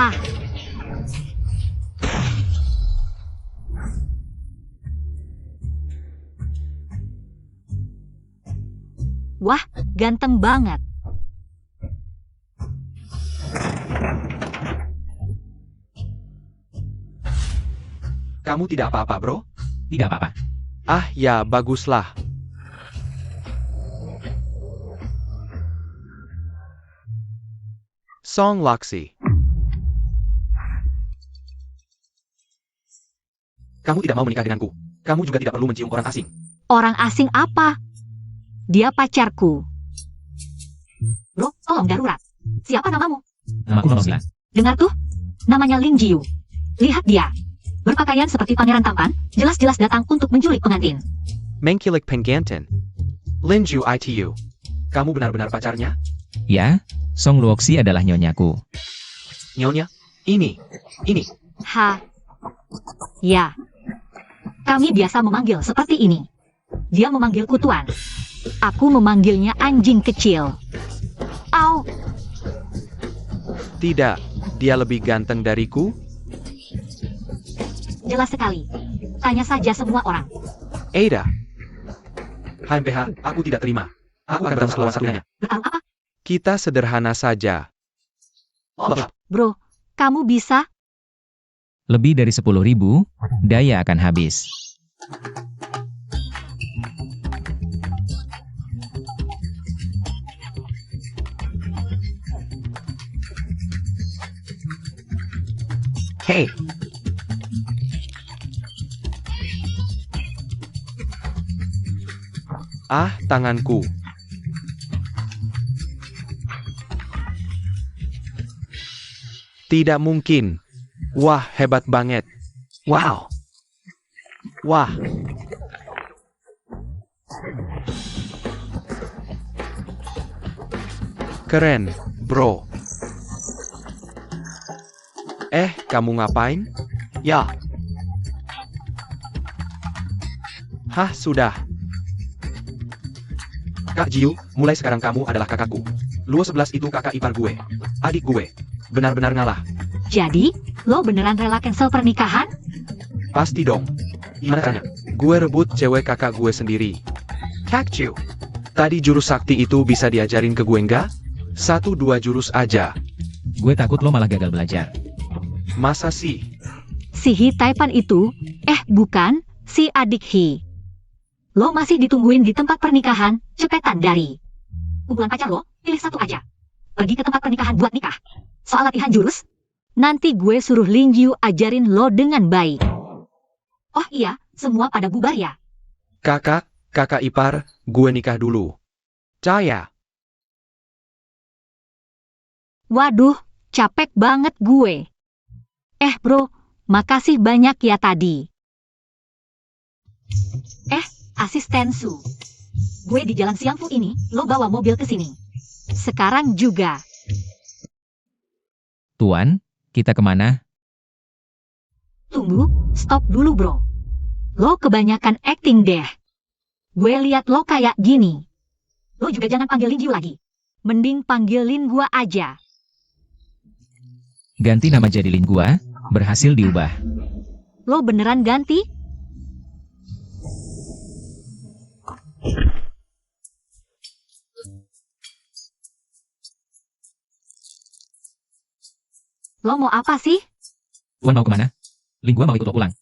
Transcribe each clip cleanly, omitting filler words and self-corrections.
Ah, wah, ganteng banget. Kamu tidak apa-apa, bro? Tidak apa-apa. Ah ya, baguslah. Song Laksi. Kamu tidak mau menikah denganku. Kamu juga tidak perlu mencium orang asing. Orang asing apa? Dia pacarku. Bro, tolong darurat. Siapa namamu? Namaku 09. Dengar tuh, namanya Lin Jiu. Lihat dia. Berpakaian seperti pangeran tampan, jelas-jelas datang untuk menculik pengantin. Mengkilik Penggantin. Linju ITU. Kamu benar-benar pacarnya? Ya, Song Luoxi adalah nyonyaku. Nyonya? Ini. Ha. Ya. Kami biasa memanggil seperti ini. Dia memanggilku tuan. Aku memanggilnya anjing kecil. Au. Tidak. Dia lebih ganteng dariku? Jelas sekali. Tanya saja semua orang. Ada. HMPH, aku tidak terima. Aku akan bertemu lawan satunya. Bertarung apa? Kita sederhana saja. Bro, kamu bisa? Lebih dari 10.000, daya akan habis. Hey. Ah, tanganku. Tidak mungkin. Wah, hebat banget. Wow. Wah. Keren, bro. Kamu ngapain? Ya. Hah, sudah. Kak Jiu, mulai sekarang kamu adalah kakakku. Luo 11 itu kakak ipar gue. Adik gue. Benar-benar ngalah. Jadi, lo beneran rela cancel pernikahan? Pasti dong. Gimana caranya? Gue rebut cewek kakak gue sendiri. Kak Jiu. Tadi jurus sakti itu bisa diajarin ke gue nggak? 1-2 jurus aja. Gue takut lo malah gagal belajar. Masa sih? Si Hi Taipan itu, bukan, si adik Hi. Lo masih ditungguin di tempat pernikahan, cepetan dari. Kumpulan pacar lo, pilih satu aja. Pergi ke tempat pernikahan buat nikah. Soal latihan jurus, nanti gue suruh Lin Jiu ajarin lo dengan baik. Oh iya, semua pada bubar ya. Kakak ipar, gue nikah dulu. Caya. Waduh, capek banget gue. Bro, makasih banyak ya tadi. Asisten Su. Gue di Jalan Siangfu ini, lo bawa mobil ke sini. Sekarang juga. Tuan, kita kemana? Tunggu, stop dulu bro. Lo kebanyakan acting deh. Gue liat lo kayak gini. Lo juga jangan panggil Lin Jiu lagi. Mending panggilin gua aja. Ganti nama jadi Lin gua, berhasil diubah. Lo beneran ganti? Lo mau apa sih? Tuan mau kemana? Lin gua mau ikut lo pulang.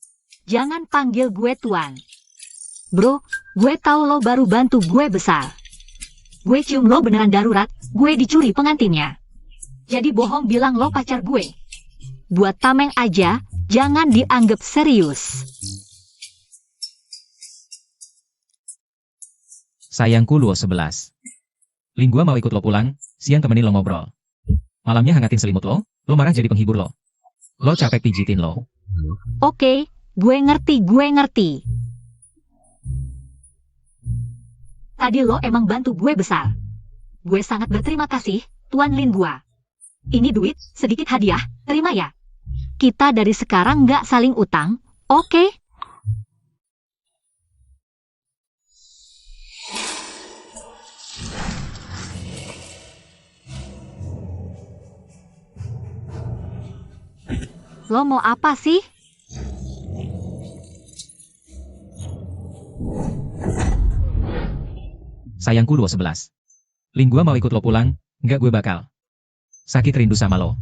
Jangan panggil gue tuan. Bro, gue tahu lo baru bantu gue besar. Gue cium lo beneran darurat, gue dicuri pengantinnya. Jadi bohong bilang lo pacar gue. Buat tameng aja, jangan dianggap serius. Sayangku Luo 11. Lin gua mau ikut lo pulang, siang temenin lo ngobrol. Malamnya hangatin selimut lo marah jadi penghibur lo. Lo capek pijitin lo. Oke, gue ngerti. Tadi lo emang bantu gue besar. Gue sangat berterima kasih, Tuan Lin gua. Ini duit, sedikit hadiah, terima ya. Kita dari sekarang nggak saling utang, oke? Lo mau apa sih? Sayangku Luo 11. Ling gua mau ikut lo pulang, nggak gue bakal. Sakit rindu sama lo.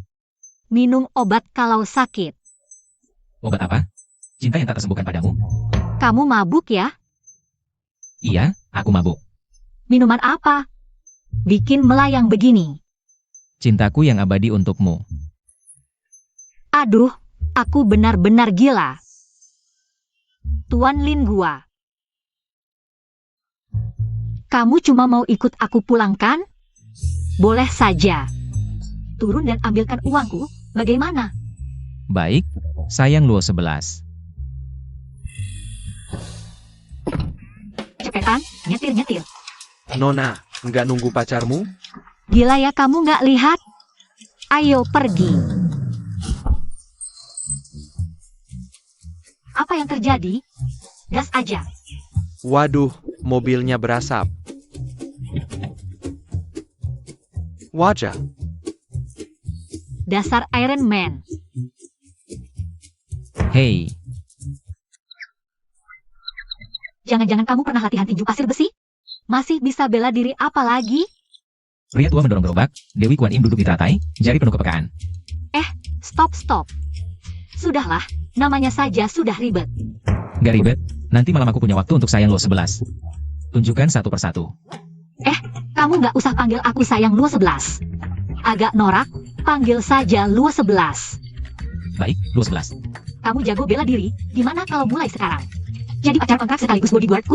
Minum obat kalau sakit. Obat apa? Cinta yang tak tersembuhkan padamu? Kamu mabuk ya? Iya, aku mabuk. Minuman apa? Bikin melayang begini. Cintaku yang abadi untukmu. Aduh, aku benar-benar gila. Tuan Lin gua. Kamu cuma mau ikut aku pulang kan? Boleh saja. Turun dan ambilkan uangku, bagaimana? Baik, sayang Luo 11. Cepetan, nyetir-nyetir. Nona, nggak nunggu pacarmu? Gila ya kamu nggak lihat? Ayo pergi. Apa yang terjadi? Gas aja. Waduh, mobilnya berasap. Wajah. Dasar Iron Man. Hei, Jangan-jangan kamu pernah latihan tinju pasir besi? Masih bisa bela diri apa lagi? pria tua mendorong gerobak, Dewi Kuan Im duduk di teratai, jari penuh kepekaan. Stop. Sudahlah, namanya saja sudah ribet. Gak ribet, nanti malam aku punya waktu untuk sayang Luo 11. Tunjukkan satu persatu. Kamu nggak usah panggil aku sayang Luo 11. Agak norak, panggil saja Luo 11. Baik, Luo 11. Kamu jago bela diri, gimana kalau mulai sekarang? Jadi pacar kontrak sekaligus bodyguardku?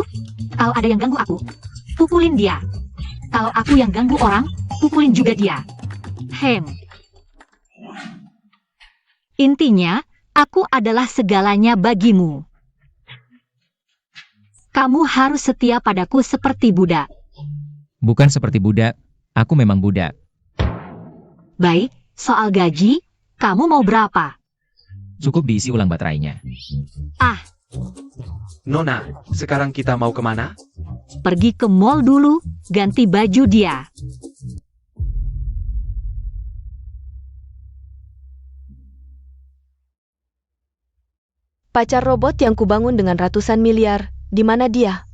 Kalau ada yang ganggu aku, pukulin dia. Kalau aku yang ganggu orang, pukulin juga dia. Intinya, aku adalah segalanya bagimu. Kamu harus setia padaku seperti budak. Bukan seperti budak, aku memang budak. Baik, soal gaji, kamu mau berapa? Cukup diisi ulang baterainya. Nona, sekarang kita mau kemana? Pergi ke mall dulu, ganti baju dia. Pacar robot yang kubangun dengan ratusan miliar, di mana dia?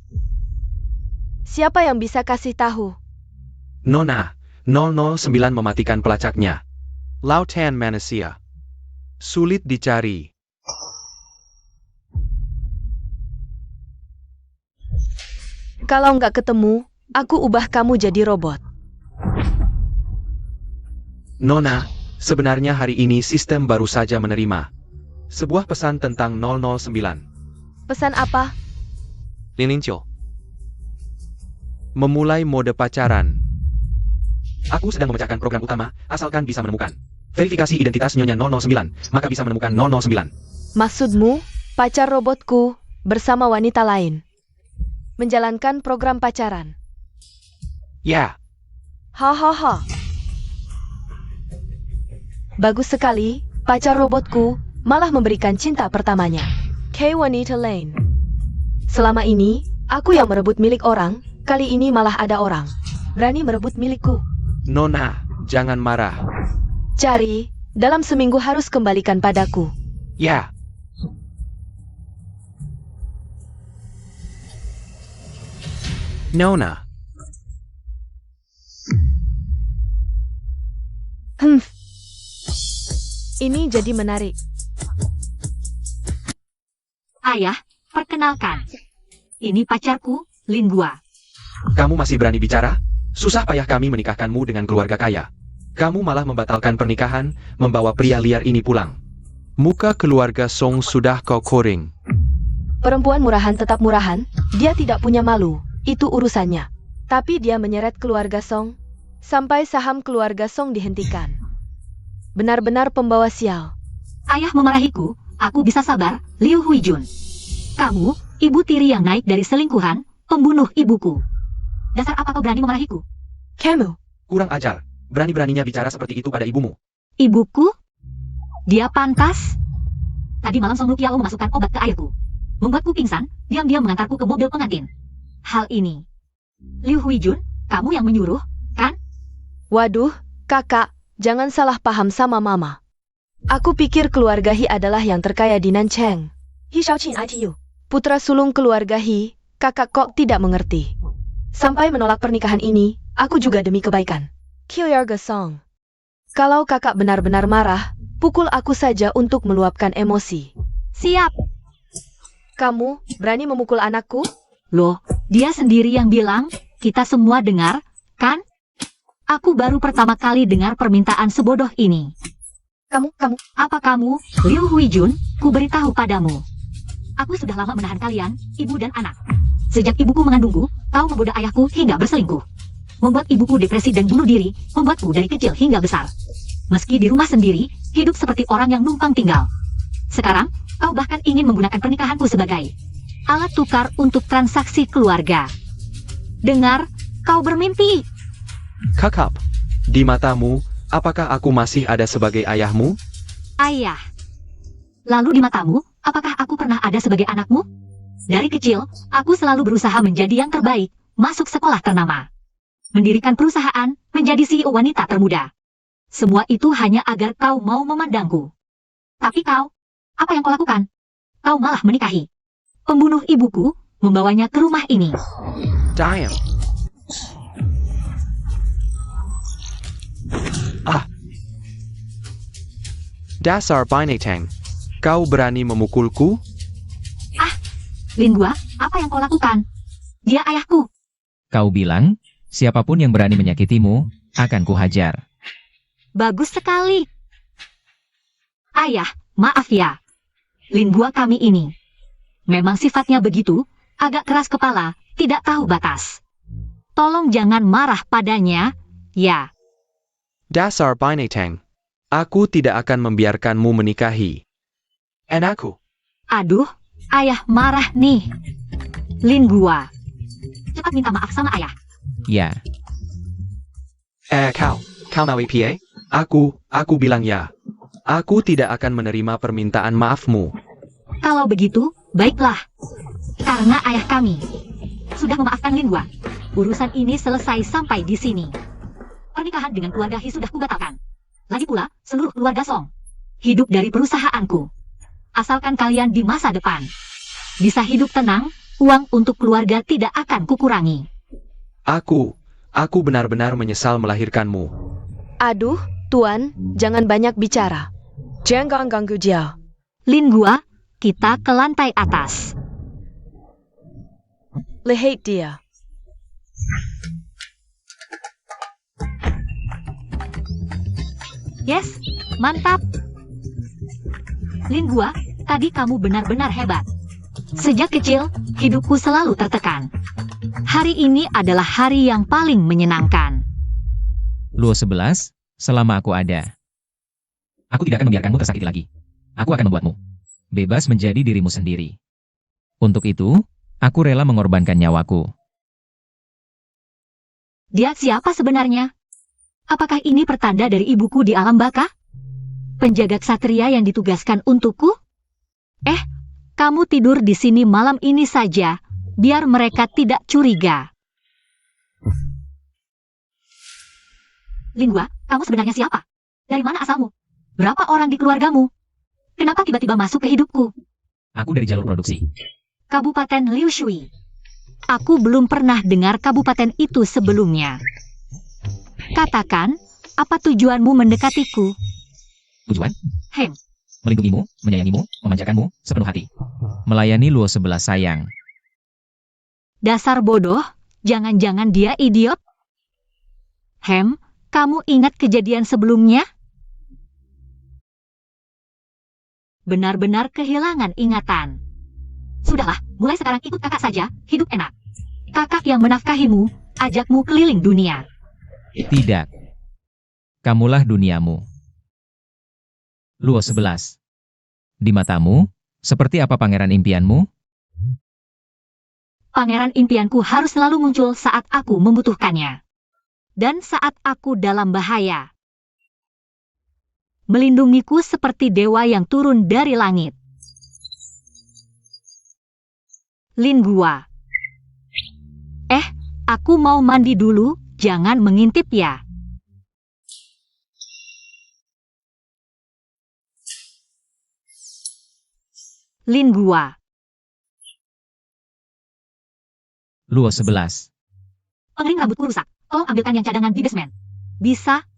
Siapa yang bisa kasih tahu? Nona, 009 mematikan pelacaknya. Lautan manusia. Sulit dicari. Kalau nggak ketemu, aku ubah kamu jadi robot. Nona, sebenarnya hari ini sistem baru saja menerima sebuah pesan tentang 009. Pesan apa? Linincio. Memulai mode pacaran. Aku sedang memecahkan program utama, asalkan bisa menemukan verifikasi identitas Nyonya 009, maka bisa menemukan 009. Maksudmu, pacar robotku bersama wanita lain menjalankan program pacaran. Ya, Hahaha. Bagus sekali, pacar robotku malah memberikan cinta pertamanya. K wanita lain. Selama ini, aku yang merebut milik orang, kali ini malah ada orang berani merebut milikku. Nona, jangan marah. Cari, dalam seminggu harus kembalikan padaku. Ya, Nona. Ini jadi menarik. Ayah, perkenalkan. Ini pacarku, Lin gua. Kamu masih berani bicara? Susah payah kami menikahkanmu dengan keluarga kaya. Kamu malah membatalkan pernikahan, membawa pria liar ini pulang. Muka keluarga Song sudah kau koring. Perempuan murahan tetap murahan, dia tidak punya malu, itu urusannya. Tapi dia menyeret keluarga Song, sampai saham keluarga Song dihentikan. Benar-benar pembawa sial. Ayah memarahiku, aku bisa sabar, Liu Huijun. Kamu, ibu tiri yang naik dari selingkuhan, pembunuh ibuku. Dasar apa kau berani memarahiku? Kamu, Kurang ajar, berani-beraninya bicara seperti itu pada ibumu. Ibuku? Dia pantas? Tadi malam Song Lukiao memasukkan obat ke airku. Membuatku pingsan, diam-diam mengantarku ke mobil pengantin. Hal ini. Liu Huijun, kamu yang menyuruh, kan? waduh, kakak, jangan salah paham sama mama. Aku pikir keluarga He adalah yang terkaya di Nanchang. He Shaoqin ITU. Putra sulung keluarga He, kakak Kok tidak mengerti. Sampai menolak pernikahan ini, aku juga demi kebaikan. Kyuhyarga Song. Kalau kakak benar-benar marah, pukul aku saja untuk meluapkan emosi. Siap. Kamu berani memukul anakku? Loh, dia sendiri yang bilang, kita semua dengar, kan? Aku baru pertama kali dengar permintaan sebodoh ini. Apa kamu, Liu Huijun, ku beritahu padamu. Aku sudah lama menahan kalian, ibu dan anak. Sejak ibuku mengandungku, kau menggoda ayahku hingga berselingkuh. Membuat ibuku depresi dan bunuh diri, membuatku dari kecil hingga besar. Meski di rumah sendiri, hidup seperti orang yang numpang tinggal. Sekarang, kau bahkan ingin menggunakan pernikahanku sebagai alat tukar untuk transaksi keluarga. Dengar, kau bermimpi. Kakak, di matamu, apakah aku masih ada sebagai ayahmu? Ayah. Lalu di matamu, apakah aku pernah ada sebagai anakmu? Dari kecil, aku selalu berusaha menjadi yang terbaik, masuk sekolah ternama, mendirikan perusahaan, menjadi CEO wanita termuda. Semua itu hanya agar kau mau memandangku. Tapi kau, apa yang kau lakukan? Kau malah menikahi pembunuh ibuku, membawanya ke rumah ini. Damn. Dasar binatang. Kau berani memukulku? Lingua, apa yang kau lakukan? Dia ayahku. Kau bilang, siapapun yang berani menyakitimu, akan kuhajar. Bagus sekali. Ayah, maaf ya. Lingua kami ini memang sifatnya begitu, agak keras kepala, tidak tahu batas. Tolong jangan marah padanya, ya. Dasar binatang. Aku tidak akan membiarkanmu menikahi anakku. Aduh, ayah marah nih. Lingua, cepat minta maaf sama ayah. Ya, Kau mau PA? Aku bilang ya. Aku tidak akan menerima permintaan maafmu. Kalau begitu, baiklah. Karena ayah kami sudah memaafkan Lingua, urusan ini selesai sampai di sini. Pernikahan dengan keluarga He sudah kubatalkan. Lagi pula, seluruh keluarga Song hidup dari perusahaanku. Asalkan kalian di masa depan bisa hidup tenang, uang untuk keluarga tidak akan kukurangi. Aku benar-benar menyesal melahirkanmu. Aduh, Tuan, jangan banyak bicara. Jangan ganggu dia. Lingua, kita ke lantai atas. Lihat dia. Yes, mantap. Lingua, tadi kamu benar-benar hebat. Sejak kecil, hidupku selalu tertekan. Hari ini adalah hari yang paling menyenangkan. Luo 11, selama aku ada. Aku tidak akan membiarkanmu tersakiti lagi. Aku akan membuatmu bebas menjadi dirimu sendiri. Untuk itu, aku rela mengorbankan nyawaku. Dia siapa sebenarnya? Apakah ini pertanda dari ibuku di alam baka? Penjaga ksatria yang ditugaskan untukku? Kamu tidur di sini malam ini saja, biar mereka tidak curiga. Lingua, kamu sebenarnya siapa? Dari mana asalmu? Berapa orang di keluargamu? Kenapa tiba-tiba masuk ke hidupku? Aku dari jalur produksi. Kabupaten Liu Shui. Aku belum pernah dengar kabupaten itu sebelumnya. Katakan, apa tujuanmu mendekatiku? Tujuan? Hem. Melindungimu, menyayangimu, memanjakanmu, sepenuh hati. Melayani Luo 11 sayang. Dasar bodoh, jangan-jangan dia idiot? Hem, kamu ingat kejadian sebelumnya? Benar-benar kehilangan ingatan. Sudahlah, mulai sekarang ikut kakak saja, hidup enak. Kakak yang menafkahimu, ajakmu keliling dunia. Tidak. Kamulah duniamu. Luo 11. Di matamu, seperti apa pangeran impianmu? Pangeran impianku harus selalu muncul saat aku membutuhkannya. Dan saat aku dalam bahaya. Melindungiku seperti dewa yang turun dari langit. Lingua. Aku mau mandi dulu, jangan mengintip ya. Lin Gua. Luo 11. Pengering rambutku rusak. Tolong ambilkan yang cadangan di basement. Bisa?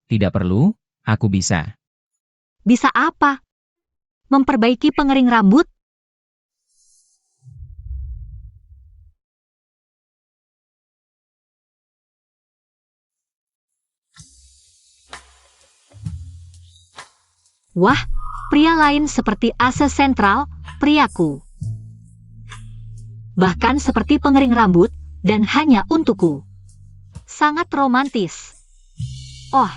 Tidak perlu, aku bisa. Bisa apa? Memperbaiki pengering rambut? Wah, pria lain seperti AC sentral, priaku. Bahkan seperti pengering rambut, dan hanya untukku. Sangat romantis. Oh,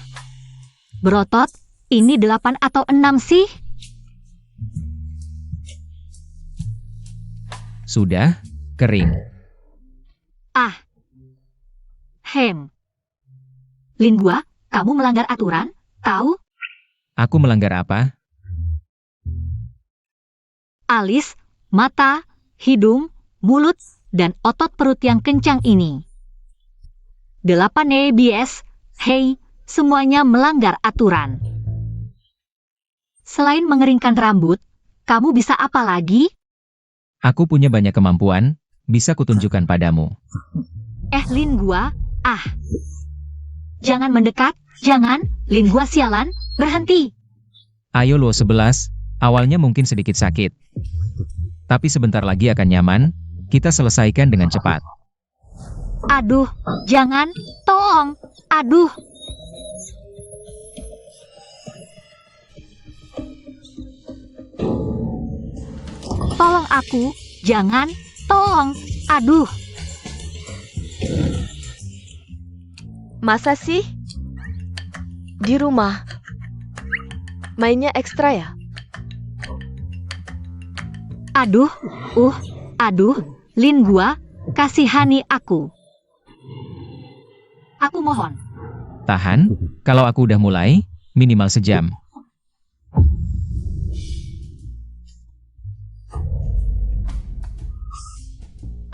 berotot, ini 8 atau 6 sih? Sudah, kering. Ah. Lin Gua, kamu melanggar aturan, tahu? Aku melanggar apa? Alis, mata, hidung, mulut, dan otot perut yang kencang ini. 8 ABS, hei, semuanya melanggar aturan. Selain mengeringkan rambut, kamu bisa apa lagi? Aku punya banyak kemampuan, bisa kutunjukkan padamu. Lin Gua, Jangan mendekat, jangan, Lin Gua sialan, berhenti. Ayo Luo 11, awalnya mungkin sedikit sakit. Tapi sebentar lagi akan nyaman, kita selesaikan dengan cepat. Aduh, jangan, tolong, aduh. Tolong aku, jangan, tolong, aduh. Masa sih? Di rumah. Mainnya ekstra ya? Aduh, aduh, Lin Gua, kasihani aku. Aku mohon. Tahan, kalau aku udah mulai, minimal sejam.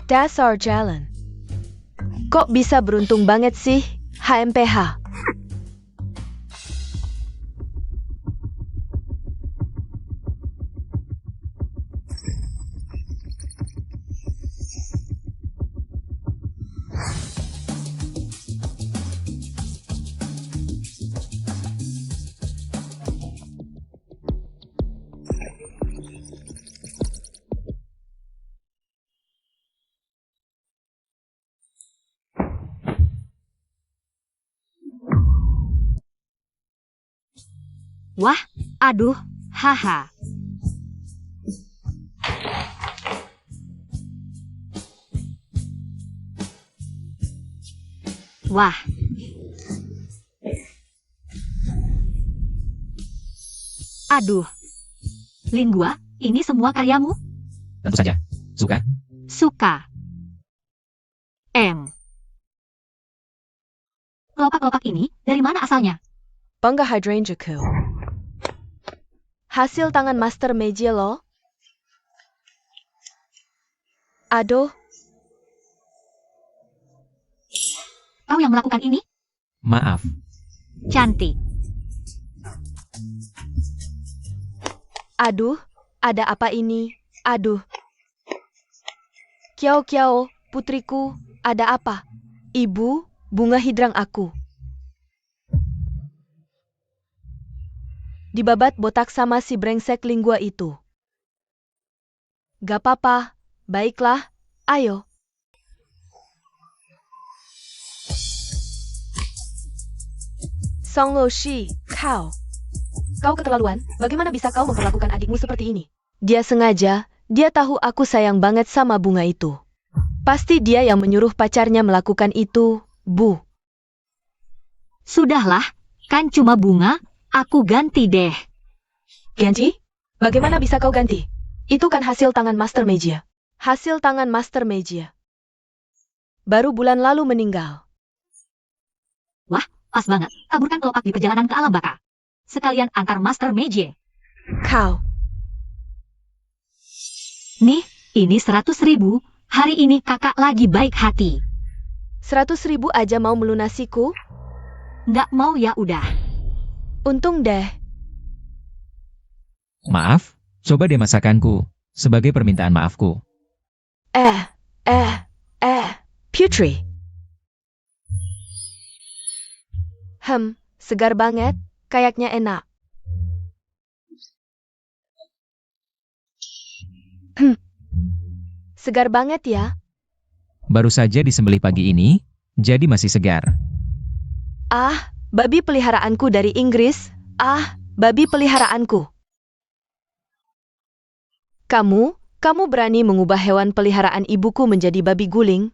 Dasar jalan. Kok bisa beruntung banget sih, HMPH? Wah, aduh, haha. Wah. Aduh. Lin Gua, ini semua karyamu? Tentu saja. Suka? Suka. Kelopak-kelopak ini, dari mana asalnya? Bangga Hydrangeaku. Hasil tangan Master Meiji loh. Aduh, Kau yang melakukan ini? Maaf. Cantik. aduh, ada apa ini? Aduh. Kiao Kiao, putriku, ada apa? Ibu, bunga hidrang aku. Dibabat botak sama si brengsek Lin Gua itu. Gak apa-apa, baiklah, ayo. Song Lo Shi, kau. Kau keterlaluan, bagaimana bisa kau memperlakukan adikmu seperti ini? Dia sengaja, dia tahu aku sayang banget sama bunga itu. Pasti dia yang menyuruh pacarnya melakukan itu, Bu. Sudahlah, kan cuma bunga, aku ganti deh. Ganti? Bagaimana bisa kau ganti? Itu kan hasil tangan Master Meiji. Hasil tangan Master Meiji. Baru bulan lalu meninggal. Wah, pas banget, taburkan kelopak di perjalanan ke alam baka. Sekalian antar Master Meiji. Kau. Nih, ini 100.000, hari ini kakak lagi baik hati. 100.000 aja mau melunasiku? Nggak mau ya udah. Untung deh. Maaf, coba deh masakanku, sebagai permintaan maafku. Putri. Segar banget, kayaknya enak. Segar banget ya. Baru saja disembelih pagi ini, jadi masih segar. Babi peliharaanku dari Inggris. Babi peliharaanku. Kamu berani mengubah hewan peliharaan ibuku menjadi babi guling?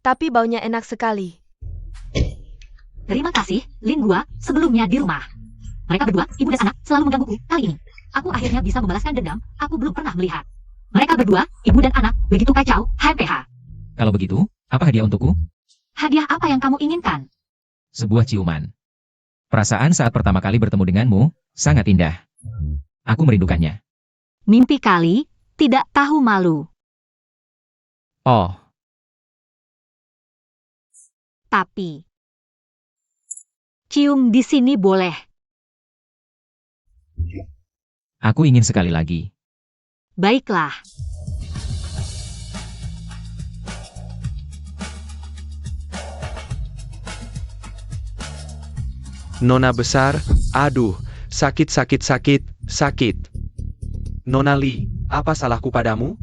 Tapi baunya enak sekali. Terima kasih, Lin gua, sebelumnya di rumah. Mereka berdua, ibu dan anak, selalu menggangguku. Kali ini, aku akhirnya bisa membalaskan dendam, aku belum pernah melihat. Mereka berdua, ibu dan anak, begitu kacau, HMPH. Kalau begitu, apa hadiah untukku? Hadiah apa yang kamu inginkan? Sebuah ciuman. Perasaan saat pertama kali bertemu denganmu, sangat indah. Aku merindukannya. Mimpi kali, tidak tahu malu. Oh, Tapi, cium di sini boleh. aku ingin sekali lagi. Baiklah. Nona besar, aduh, sakit. Nona Lee, apa salahku padamu?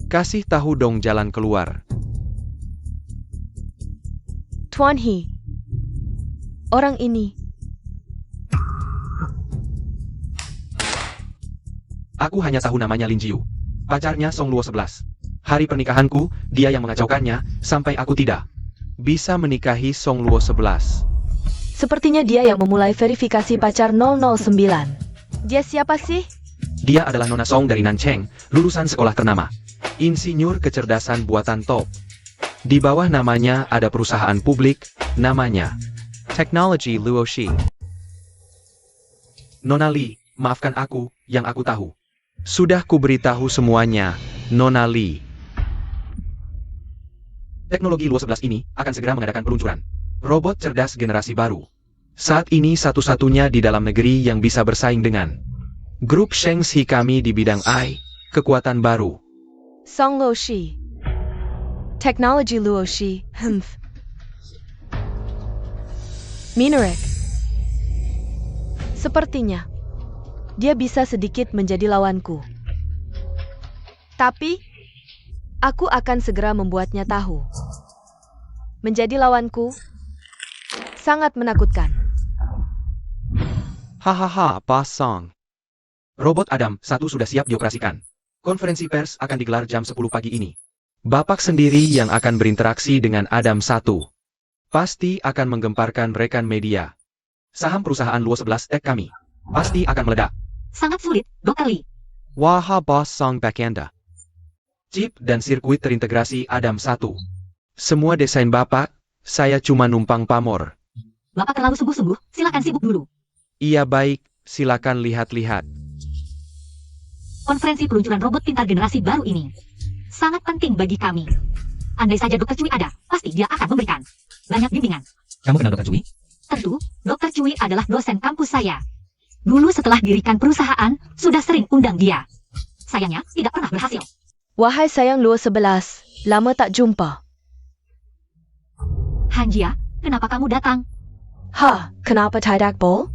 Kasih tahu dong jalan keluar. Tuan He. Orang ini. Aku hanya tahu namanya Lin Jiu. Pacarnya Song Luo 11. Hari pernikahanku, dia yang mengacaukannya, sampai aku tidak bisa menikahi Song Luo 11. Sepertinya dia yang memulai verifikasi pacar 009. Dia siapa sih? Dia adalah Nona Song dari Nancheng, lulusan sekolah ternama. Insinyur kecerdasan buatan top. Di bawah namanya ada perusahaan publik, namanya Technology Luoshi. Nona Lee, maafkan aku, yang aku tahu. Sudah kuberitahu semuanya, Nona Lee. Teknologi Luo 11 ini akan segera mengadakan peluncuran robot cerdas generasi baru. Saat ini satu-satunya di dalam negeri yang bisa bersaing dengan grup Shengxi kami di bidang AI, kekuatan baru. Song Luoshi. Technology Luoshi. Minarik. Sepertinya dia bisa sedikit menjadi lawanku. Tapi aku akan segera membuatnya tahu. Menjadi lawanku sangat menakutkan. Hahaha, Pas Song. Robot Adam 1 sudah siap dioperasikan. Konferensi pers akan digelar jam 10 pagi ini. Bapak sendiri yang akan berinteraksi dengan Adam 1. Pasti akan menggemparkan rekan media. Saham perusahaan Luo 11 Tech kami pasti akan meledak. Sangat sulit, Dr. Lee. Waha Boss Song Backenda. Chip dan sirkuit terintegrasi Adam 1. Semua desain Bapak, saya cuma numpang pamor. Bapak terlalu sungguh-sungguh, silakan sibuk dulu. Iya baik, silakan lihat-lihat. Konferensi peluncuran robot pintar generasi baru ini sangat penting bagi kami. Andai saja Dr. Cui ada, pasti dia akan memberikan banyak bimbingan. Kamu kenal Dr. Cui? Tentu, Dr. Cui adalah dosen kampus saya. Dulu setelah dirikan perusahaan, sudah sering undang dia. Sayangnya, tidak pernah berhasil. Wahai sayang Luo 11, lama tak jumpa. Hanjia, kenapa kamu datang? Kenapa tidak, Bo?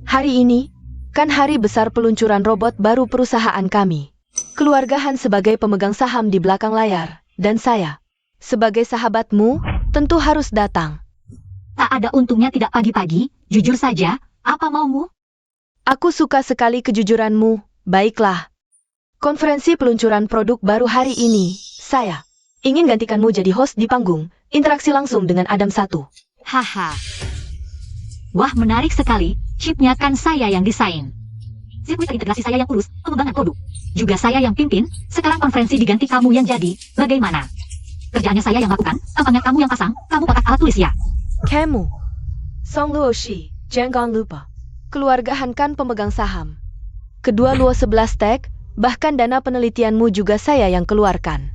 Hari ini, kan hari besar peluncuran robot baru perusahaan kami. Keluarga Han sebagai pemegang saham di belakang layar, dan saya, sebagai sahabatmu, tentu harus datang. Tak ada untungnya tidak pagi-pagi, jujur saja, apa maumu? Aku suka sekali kejujuranmu, baiklah. Konferensi peluncuran produk baru hari ini, saya ingin gantikanmu jadi host di panggung, interaksi langsung dengan Adam 1. Haha. Wah, menarik sekali, chipnya kan saya yang desain. Sirkuit terintegrasi saya yang urus, pengembangan produk. Juga saya yang pimpin, sekarang konferensi diganti kamu yang jadi, bagaimana? Kerjaannya saya yang lakukan, tampaknya kamu yang pasang, kamu kotak alat tulis ya. Kamu, Song Luoshi, jangan lupa. Keluarga Han kan pemegang saham. Kedua Luo 11 Tech, bahkan dana penelitianmu juga saya yang keluarkan.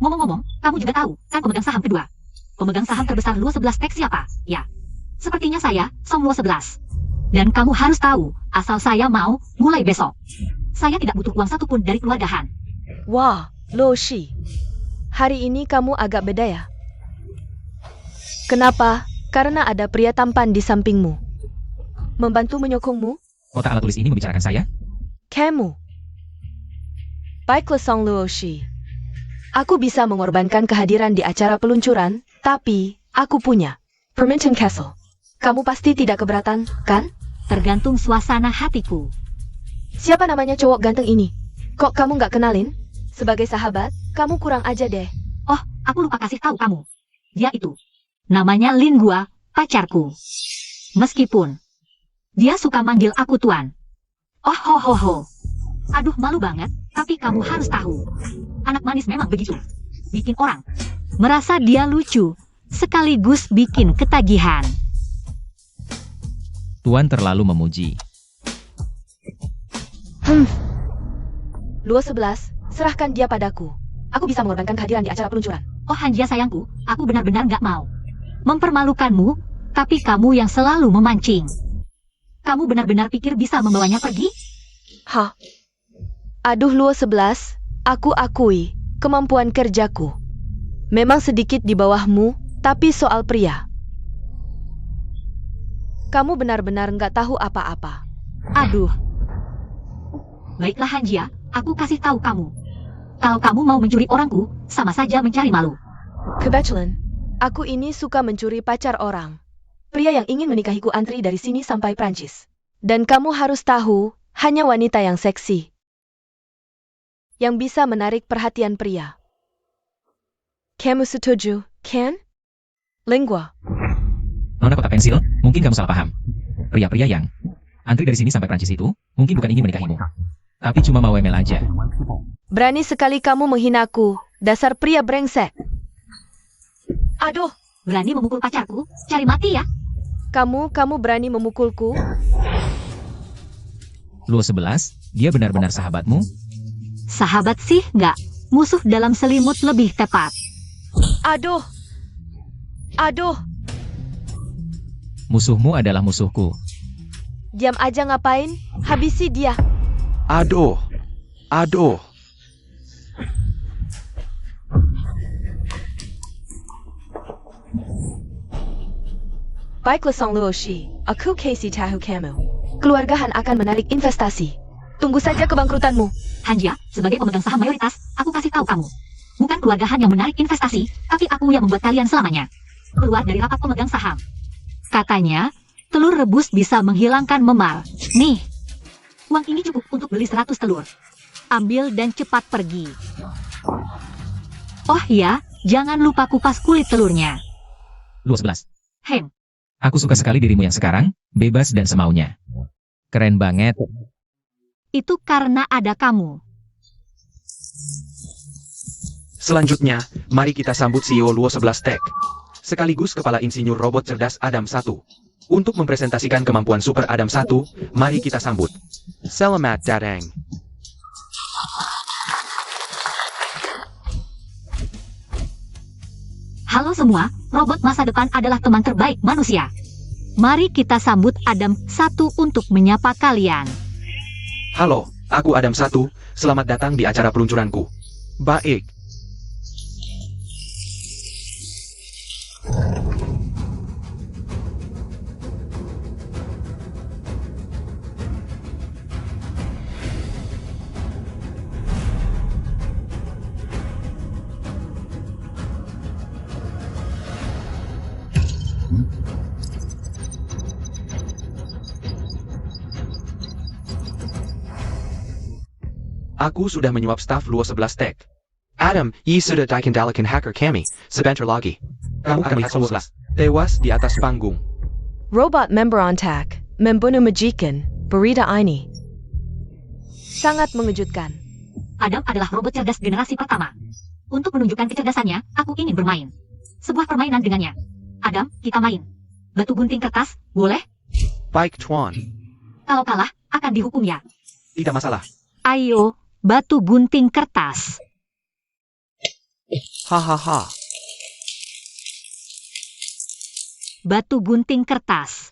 Ngomong-ngomong, kamu juga tahu, kan pemegang saham kedua. Pemegang saham terbesar Luo 11 Tech siapa? Ya. Sepertinya saya Song Luo 11. Dan kamu harus tahu, asal saya mau mulai besok. Saya tidak butuh uang satupun dari keluarga Han. Wah, Luo Shi. Hari ini kamu agak beda ya? Kenapa? Karena ada pria tampan di sampingmu. Membantu menyokongmu? Kotak alat tulis ini membicarakan saya? Kamu. Baiklah Song Luo Shi. Aku bisa mengorbankan kehadiran di acara peluncuran, tapi aku punya Permanent Castle. Kamu pasti tidak keberatan, kan? Tergantung suasana hatiku. Siapa namanya cowok ganteng ini? Kok kamu nggak kenalin? Sebagai sahabat, kamu kurang aja deh. Oh, aku lupa kasih tahu kamu. Dia itu. Namanya Lin Gua, pacarku. Meskipun dia suka manggil aku tuan. Oh ho ho ho. Aduh malu banget, tapi kamu harus tahu. Anak manis memang begitu. Bikin orang merasa dia lucu, sekaligus bikin ketagihan. Tuan terlalu memuji. Luo 11, serahkan dia padaku. Aku bisa mengorbankan kehadiran di acara peluncuran. Oh Hanjia sayangku, aku benar-benar nggak mau mempermalukanmu, tapi kamu yang selalu memancing. Kamu benar-benar pikir bisa membawanya pergi? Hah? Aduh Luo 11, aku akui kemampuan kerjaku memang sedikit di bawahmu, tapi soal pria, kamu benar-benar nggak tahu apa-apa. Aduh. Baiklah Hanjia, aku kasih tahu kamu. Kalau kamu mau mencuri orangku, sama saja mencari malu. Kebetulan, aku ini suka mencuri pacar orang. Pria yang ingin menikahiku antri dari sini sampai Prancis. Dan kamu harus tahu, hanya wanita yang seksi yang bisa menarik perhatian pria. Kamu setuju, kan? Lingua. Nona kotak pensil, mungkin kamu salah paham. Pria-pria yang antri dari sini sampai Prancis itu, mungkin bukan ingin menikahimu. Tapi cuma mau email aja. Berani sekali kamu menghinaku, dasar pria brengsek. Aduh, berani memukul pacarku? Cari mati ya? Kamu berani memukulku? Luo 11, dia benar-benar sahabatmu? Sahabat sih nggak, musuh dalam selimut lebih tepat. Aduh. Aduh. Musuhmu adalah musuhku. Diam aja ngapain? Habisi dia. Aduh. Aduh. Baiklah Song Luo Shi, aku kasih tahu kamu. Keluarga Han akan menarik investasi. Tunggu saja kebangkrutanmu. Hanjia, sebagai pemegang saham mayoritas, aku kasih tahu kamu. Bukan keluarga Han yang menarik investasi, tapi aku yang membuat kalian selamanya keluar dari rapat pemegang saham. Katanya, telur rebus bisa menghilangkan memar. Nih, uang ini cukup untuk beli 100 telur. Ambil dan cepat pergi. Oh ya, jangan lupa kupas kulit telurnya. Luo 11. Hen, Aku suka sekali dirimu yang sekarang, bebas dan semaunya. Keren banget. itu karena ada kamu. Selanjutnya, mari kita sambut CEO Luo 11 Tech. Sekaligus Kepala Insinyur Robot Cerdas Adam 1. Untuk mempresentasikan kemampuan Super Adam 1, mari kita sambut. Selamat datang. Halo semua, robot masa depan adalah teman terbaik manusia. Mari kita sambut Adam 1 untuk menyapa kalian. Halo, aku Adam 1, selamat datang di acara peluncuranku. Baik. Aku sudah menyuap staf Luo 11 Tech. Adam, ye sudah dikendalikan hacker kami, sebentar lagi. Kamu akan melihat Luo 11 tewas di atas panggung. Robot member on tag, membunuh majikan, berita ini sangat mengejutkan. Adam adalah robot cerdas generasi pertama. Untuk menunjukkan kecerdasannya, aku ingin bermain sebuah permainan dengannya. Adam, kita main batu gunting kertas, boleh? Baik, Tuan. Kalau kalah, akan dihukum ya. Tidak masalah. Ayo, batu gunting kertas. Hahaha. batu gunting kertas.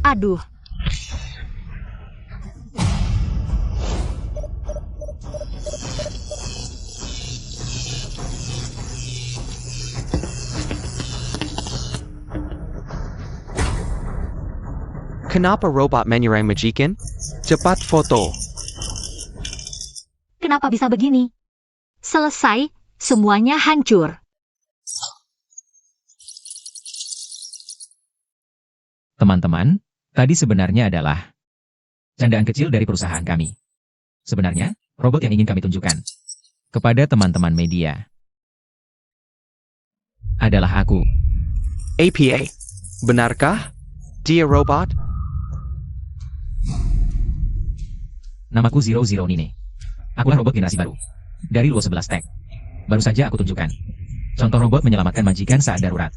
Aduh. Kenapa robot menyerang majikan? Cepat foto. Kenapa bisa begini? Selesai, semuanya hancur. Teman-teman, tadi sebenarnya adalah candaan kecil dari perusahaan kami. Sebenarnya, robot yang ingin kami tunjukkan kepada teman-teman media adalah aku. APA. Benarkah? Dia robot? Namaku Zero Nine. Akulah robot generasi baru. Dari Luo 11 Tech. Baru saja aku tunjukkan contoh robot menyelamatkan majikan saat darurat.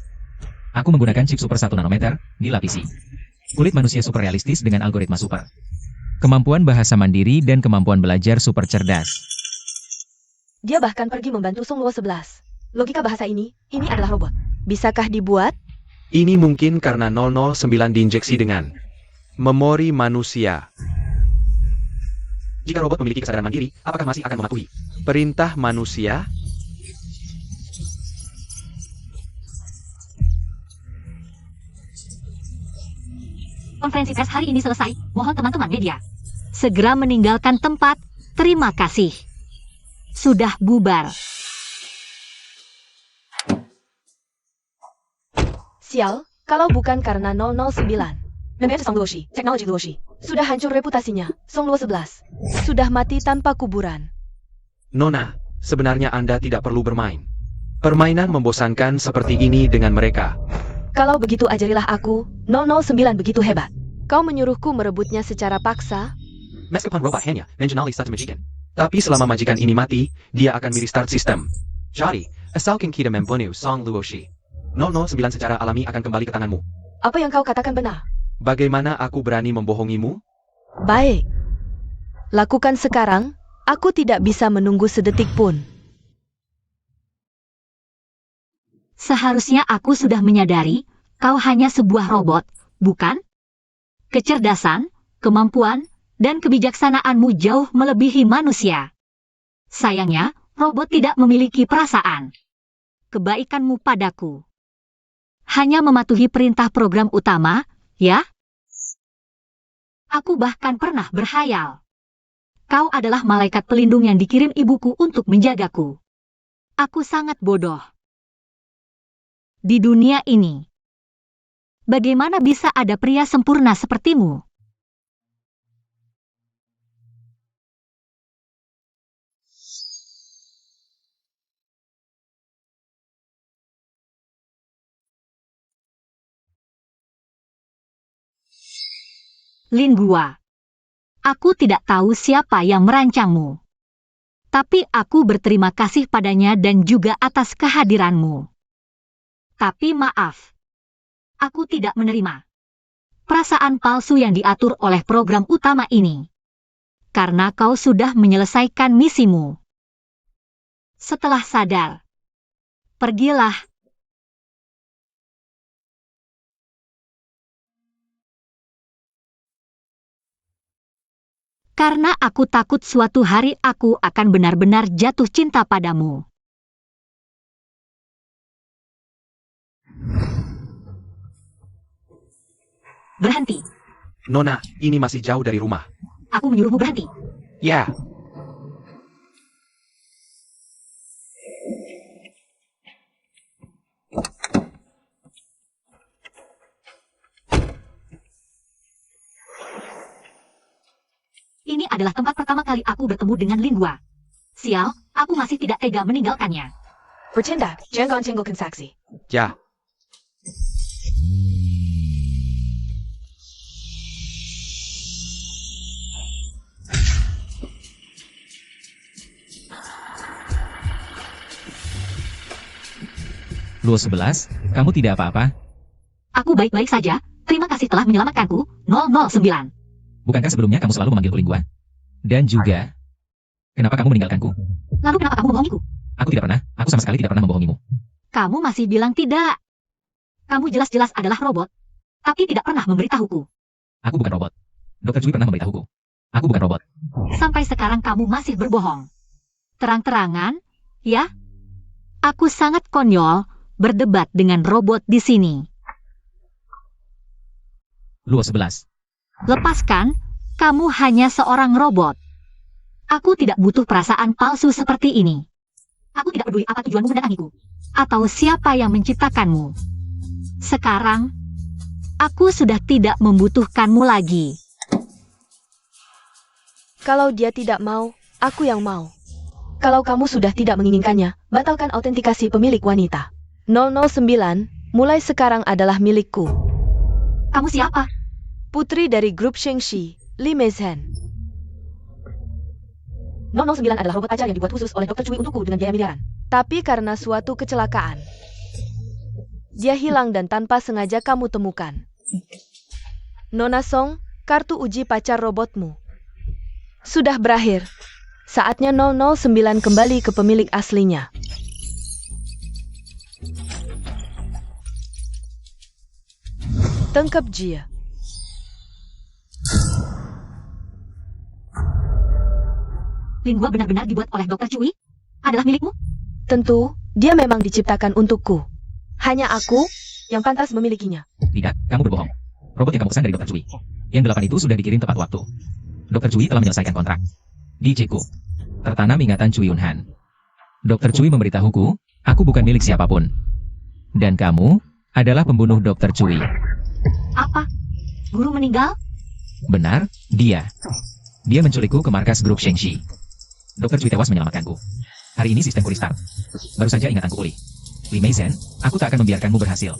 Aku menggunakan chip super 1 nanometer, dilapisi kulit manusia super realistis dengan algoritma super. Kemampuan bahasa mandiri dan kemampuan belajar super cerdas. Dia bahkan pergi membantu Song Luo 11. Logika bahasa ini adalah robot. Bisakah dibuat? Ini mungkin karena 009 diinjeksi dengan memori manusia. Jika robot memiliki kesadaran mandiri, apakah masih akan mematuhi perintah manusia? Konferensi pers hari ini selesai. Mohon teman-teman media segera meninggalkan tempat. Terima kasih. Sudah bubar. Sial, kalau bukan karena 009. Namanya Song Luoshi, teknologi Luoshi. Sudah hancur reputasinya, Song Luo 11. Sudah mati tanpa kuburan. Nona, sebenarnya Anda tidak perlu bermain permainan membosankan seperti ini dengan mereka. Kalau begitu ajarilah aku, 009 begitu hebat. Kau menyuruhku merebutnya secara paksa? Meskipun robot hanya mengenali satu majikan, tapi selama majikan ini mati, dia akan merestart sistem. Jadi, asalkan kita membunuh Song Luoshi, 009 secara alami akan kembali ke tanganmu. Apa yang kau katakan benar? Bagaimana aku berani membohongimu? Baik. Lakukan sekarang, aku tidak bisa menunggu sedetik pun. Seharusnya aku sudah menyadari, kau hanya sebuah robot, bukan? Kecerdasan, kemampuan, dan kebijaksanaanmu jauh melebihi manusia. Sayangnya, robot tidak memiliki perasaan. Kebaikanmu padaku hanya mematuhi perintah program utama, ya? Aku bahkan pernah berhayal. Kau adalah malaikat pelindung yang dikirim ibuku untuk menjagaku. Aku sangat bodoh. Di dunia ini, bagaimana bisa ada pria sempurna sepertimu? Lingua. Aku tidak tahu siapa yang merancangmu. Tapi aku berterima kasih padanya dan juga atas kehadiranmu. Tapi maaf, aku tidak menerima perasaan palsu yang diatur oleh program utama ini. Karena kau sudah menyelesaikan misimu. Setelah sadar, pergilah. Karena aku takut suatu hari aku akan benar-benar jatuh cinta padamu. Berhenti. Nona, ini masih jauh dari rumah. Aku menyuruhmu berhenti. Ya. Ini adalah tempat pertama kali aku bertemu dengan Lingua. Sial, aku masih tidak tega meninggalkannya. Bertindak, jangan tinggalkan saksi. Ya. Luo 11, kamu tidak apa-apa? Aku baik-baik saja. Terima kasih telah menyelamatkanku. 009. Bukankah sebelumnya kamu selalu memanggilku Lingua? Dan juga, kenapa kamu meninggalkanku? Lalu kenapa kamu membohongiku? Aku tidak pernah, aku sama sekali tidak pernah membohongimu. Kamu masih bilang tidak. Kamu jelas-jelas adalah robot, tapi tidak pernah memberitahuku. Aku bukan robot. Dr. Cui pernah memberitahuku. Aku bukan robot. Sampai sekarang kamu masih berbohong. Terang-terangan, ya? Aku sangat konyol berdebat dengan robot di sini. Luo 11. Lepaskan, kamu hanya seorang robot. Aku tidak butuh perasaan palsu seperti ini. Aku tidak peduli apa tujuanmu mendatangiku, atau siapa yang menciptakanmu. Sekarang, aku sudah tidak membutuhkanmu lagi. Kalau dia tidak mau, aku yang mau. Kalau kamu sudah tidak menginginkannya, batalkan autentikasi pemilik wanita. 009, mulai sekarang adalah milikku. Kamu siapa? Putri dari grup Shengxi, Li Mezhen. 009 adalah robot ajar yang dibuat khusus oleh Dr. Cui untukku dengan biaya miliaran. Tapi karena suatu kecelakaan, dia hilang dan tanpa sengaja kamu temukan. Nona Song, kartu uji pacar robotmu sudah berakhir. Saatnya 009 kembali ke pemilik aslinya. Tangkap dia. Lingua benar-benar dibuat oleh Dr. Cui? Adalah milikmu? Tentu, dia memang diciptakan untukku. Hanya aku yang pantas memilikinya. Tidak, kamu berbohong. Robot yang kamu pesan dari Dr. Cui. Yang 8 itu sudah dikirim tepat waktu. Dr. Cui telah menyelesaikan kontrak. Di Ceku, tertanam ingatan Cui Yunhan. Dr. Cui memberitahuku, aku bukan milik siapapun. Dan kamu adalah pembunuh Dr. Cui. Apa? Guru meninggal? Benar, dia. Dia menculikku ke markas grup Shengxi. Dr. Cui tewas menyelamatkanku. Hari ini sistemku restart. Baru saja ingatanku pulih. Li Meizen, aku tak akan membiarkanmu berhasil.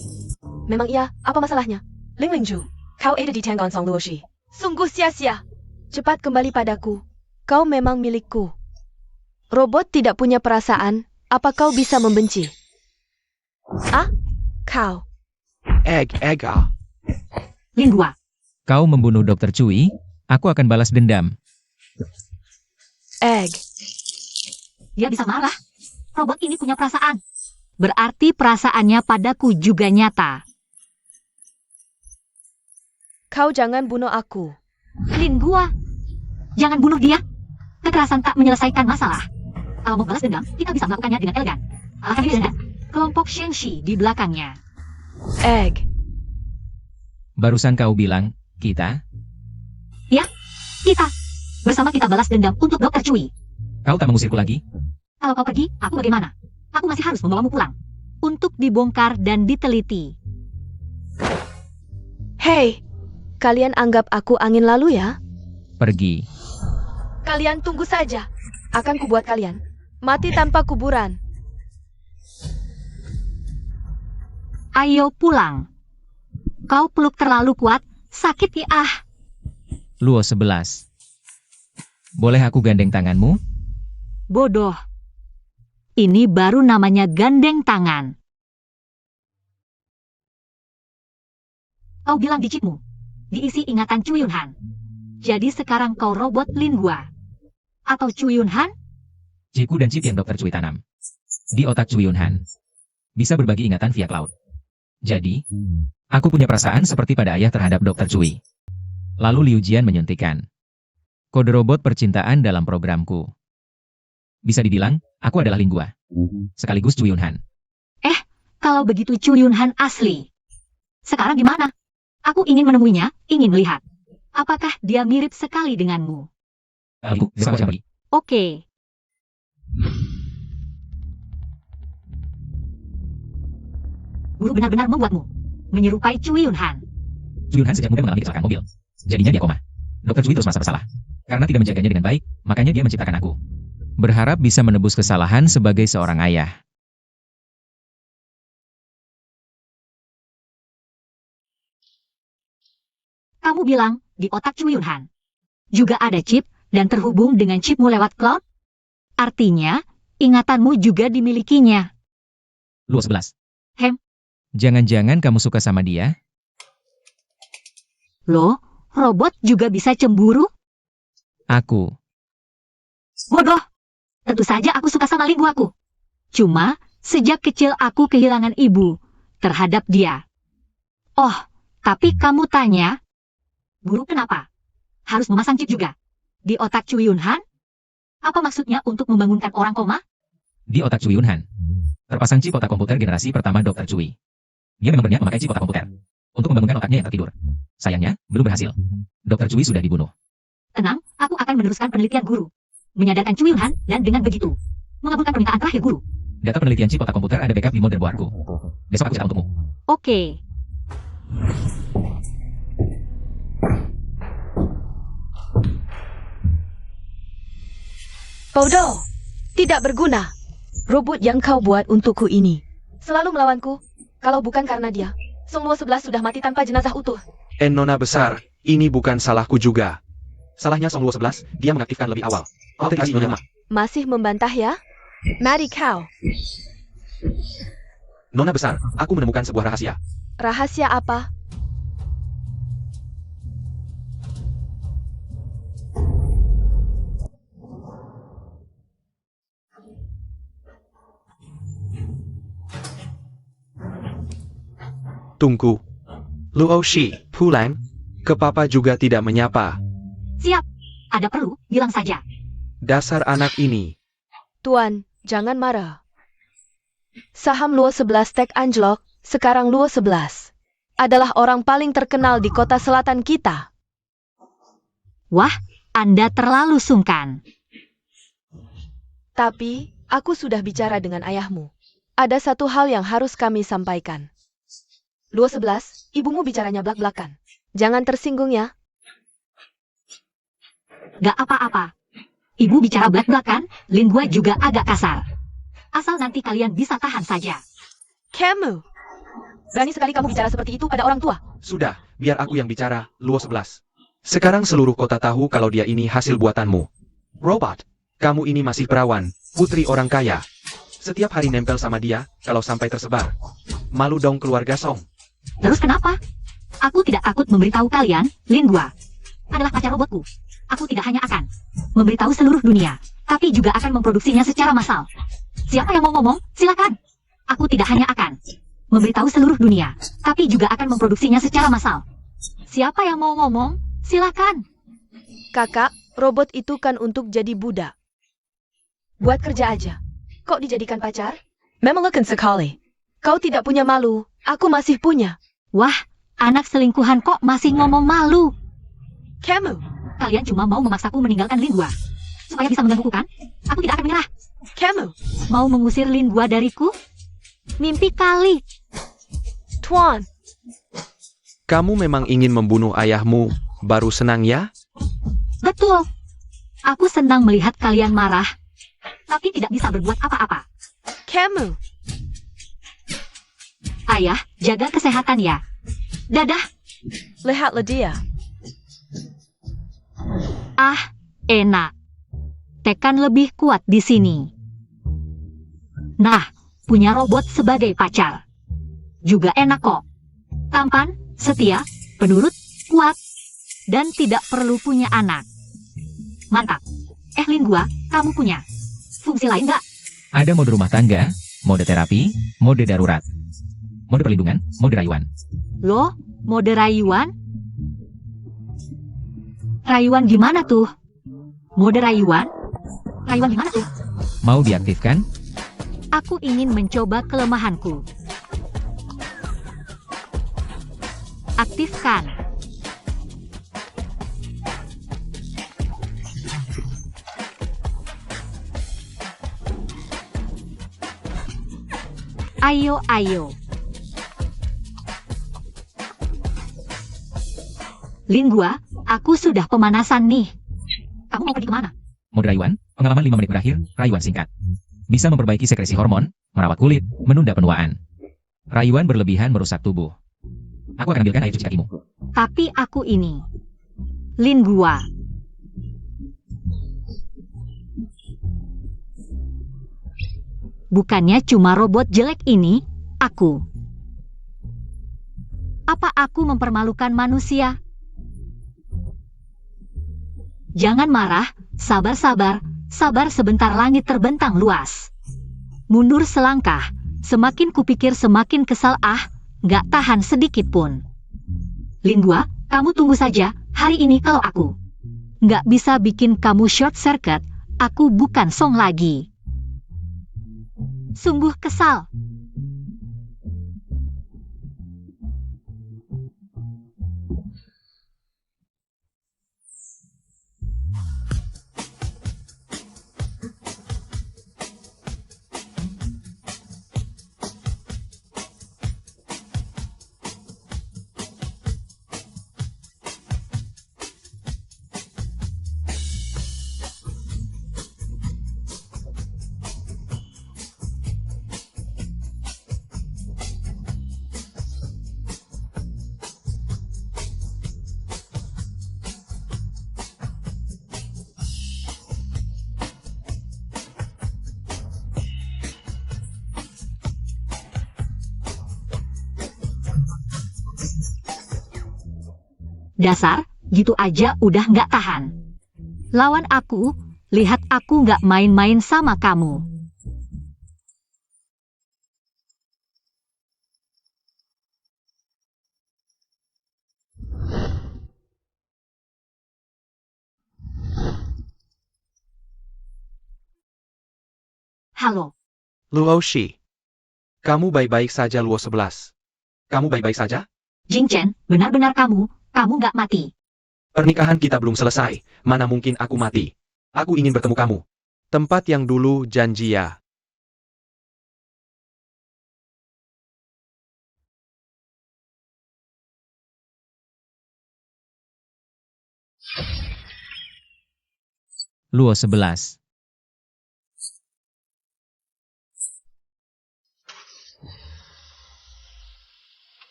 Memang iya, apa masalahnya? Ling Lingju, kau ada di Tanggon Song Luoshi. Sungguh sia-sia. Cepat kembali padaku. Kau memang milikku. Robot tidak punya perasaan, apa kau bisa membenci? Ah? Kau. Egg. Lingua. Kau membunuh Dr. Cui, aku akan balas dendam. Egg. Dia bisa marah. Robot ini punya perasaan. Berarti perasaannya padaku juga nyata. Kau jangan bunuh aku. Lingua. Jangan bunuh dia. Kekerasan tak menyelesaikan masalah. Kalau mau balas dendam, kita bisa melakukannya dengan elegan. Alahkan diri Anda. Kelompok Shengxi di belakangnya. Egg. Barusan kau bilang, kita? Ya, kita. Bersama kita balas dendam untuk Dr. Cui. Kau tak mengusirku lagi? Kalau kau pergi, aku bagaimana? Aku masih harus membawamu pulang. Untuk dibongkar dan diteliti. Hei, kalian anggap aku angin lalu ya? Pergi. Kalian tunggu saja. Akan kubuat kalian mati tanpa kuburan. Ayo pulang. Kau peluk terlalu kuat, sakit ya. Luo 11. Boleh aku gandeng tanganmu? Bodoh. Ini baru namanya gandeng tangan. Kau bilang di chipmu, diisi ingatan Cui Yunhan. Jadi sekarang kau robot Lingua. Atau Cui Yunhan? Chipku dan chip yang Dr. Cui tanam. Di otak Cui Yunhan. Bisa berbagi ingatan via cloud. Jadi, aku punya perasaan seperti pada ayah terhadap Dr. Cui. Lalu Liu Jian menyuntikkan kode robot percintaan dalam programku. Bisa dibilang, aku adalah Lingua. Sekaligus Cui Yunhan. Kalau begitu Cui Yunhan asli. Sekarang gimana? Aku ingin menemuinya, ingin melihat. Apakah dia mirip sekali denganmu? Ibu, besok aku pergi. Oke. Guru benar-benar membuatmu menyerupai Cui Yunhan. Cui Yunhan sejak muda mengalami kecelakaan mobil. Jadinya dia koma. Dr. Cui terus merasa bersalah. Karena tidak menjaganya dengan baik, makanya dia menciptakan aku. Berharap bisa menebus kesalahan sebagai seorang ayah. Kamu bilang di otak Cui Yunhan juga ada chip dan terhubung dengan chipmu lewat cloud? Artinya, ingatanmu juga dimilikinya. Luo 11. Jangan-jangan kamu suka sama dia? Loh, robot juga bisa cemburu? Aku. Bodoh. Tentu saja aku suka sama Lingguaku. Cuma, sejak kecil aku kehilangan ibu terhadap dia. Oh, tapi kamu tanya, guru kenapa? Harus memasang chip juga? Di otak Cui Yunhan? Apa maksudnya untuk membangunkan orang koma? Di otak Cui Yunhan. Terpasang chip otak komputer generasi pertama Dr. Cui. Dia memang berniat memakai chip otak komputer untuk membangunkan otaknya yang tertidur. Sayangnya, belum berhasil. Dr. Cui sudah dibunuh. Tenang, aku akan meneruskan penelitian guru. Menyadarkan Cui Yunhan, dan dengan begitu, mengabulkan permintaan terakhir guru. Data penelitian chip otak komputer ada backup di motherboardku. Besok aku cetak untukmu. Oke. Bodoh. Tidak berguna. Robot yang kau buat untukku ini selalu melawanku. Kalau bukan karena dia, Song Luo 11 sudah mati tanpa jenazah utuh. Nona besar, ini bukan salahku juga. Salahnya Song Luo 11, dia mengaktifkan lebih awal. Autentikasi Nona lemah. Masih membantah ya? Mari kau. Nona besar, aku menemukan sebuah rahasia. Rahasia apa? Tunggu. Luo Shi, pulang. Ke papa juga tidak menyapa. Siap. Ada perlu, bilang saja. Dasar anak ini. Tuan, jangan marah. Saham Luo 11 Tech anjlok, sekarang Luo 11 adalah orang paling terkenal di kota selatan kita. Wah, Anda terlalu sungkan. Tapi, aku sudah bicara dengan ayahmu. Ada satu hal yang harus kami sampaikan. Luo 11, ibumu bicaranya blak-blakan. Jangan tersinggung ya. Gak apa-apa. Ibu bicara belak-belakan, Lingua juga agak kasar. Asal nanti kalian bisa tahan saja. Kamu, berani sekali kamu bicara seperti itu pada orang tua. Sudah, biar aku yang bicara, Luo 11. Sekarang seluruh kota tahu kalau dia ini hasil buatanmu. Robot, kamu ini masih perawan, putri orang kaya. Setiap hari nempel sama dia, kalau sampai tersebar. Malu dong keluarga Song. Terus kenapa? Aku tidak takut memberitahu kalian, Lingua adalah pacar robotku. Aku tidak hanya akan memberitahu seluruh dunia, tapi juga akan memproduksinya secara massal. Siapa yang mau ngomong, silakan. Aku tidak hanya akan memberitahu seluruh dunia, tapi juga akan memproduksinya secara massal. Siapa yang mau ngomong, silakan. Kakak, robot itu kan untuk jadi budak. Buat kerja aja. Kok dijadikan pacar? Memelukan sekali. Kau tidak punya malu, aku masih punya. Wah, anak selingkuhan kok masih ngomong malu. Kamu, Kalian cuma mau memaksaku meninggalkan Lingua supaya bisa menggangguku kan? Aku tidak akan menyerah. kamu, Mau mengusir Lingua dariku? Mimpi kali. Tuan. Kamu memang ingin membunuh ayahmu, baru senang ya? Betul. Aku senang melihat kalian marah, tapi tidak bisa berbuat apa-apa. Kamu, Ayah, jaga kesehatan ya. Dadah. lihatlah dia. Ah, enak. Tekan lebih kuat di sini. Nah, punya robot sebagai pacar. Juga enak kok. Tampan, setia, penurut, kuat, dan tidak perlu punya anak. Mantap. Lingua, kamu punya fungsi lain nggak? Ada mode rumah tangga, mode terapi, mode darurat, mode perlindungan, mode rayuan. Loh, mode rayuan? Rayuan gimana tuh? Mode rayuan? Rayuan gimana tuh? Mau diaktifkan? Aku ingin mencoba kelemahanku. Aktifkan. Ayo, ayo. Lingua, aku sudah pemanasan nih. Kamu mau pergi kemana? Mode rayuan, pengalaman 5 menit berakhir, rayuan singkat. Bisa memperbaiki sekresi hormon, merawat kulit, menunda penuaan. Rayuan berlebihan merusak tubuh. Aku akan ambilkan air cuci kakimu. Tapi aku ini. Lingua. Bukannya cuma robot jelek ini, aku. Apa aku mempermalukan manusia? Jangan marah, sabar-sabar, sabar sebentar langit terbentang luas. Mundur selangkah, semakin kupikir semakin kesal gak tahan sedikit pun. Lingua, kamu tunggu saja, hari ini kalau aku nggak bisa bikin kamu short circuit, aku bukan Song lagi. Sungguh kesal. Dasar, gitu aja udah nggak tahan. Lawan aku, lihat aku nggak main-main sama kamu. Halo, Luo Shi. Kamu baik-baik saja Luo 11. Kamu baik-baik saja? Jing Chen, benar-benar kamu nggak mati. Pernikahan kita belum selesai, mana mungkin aku mati. Aku ingin bertemu kamu. Tempat yang dulu janji ya. Luo 11.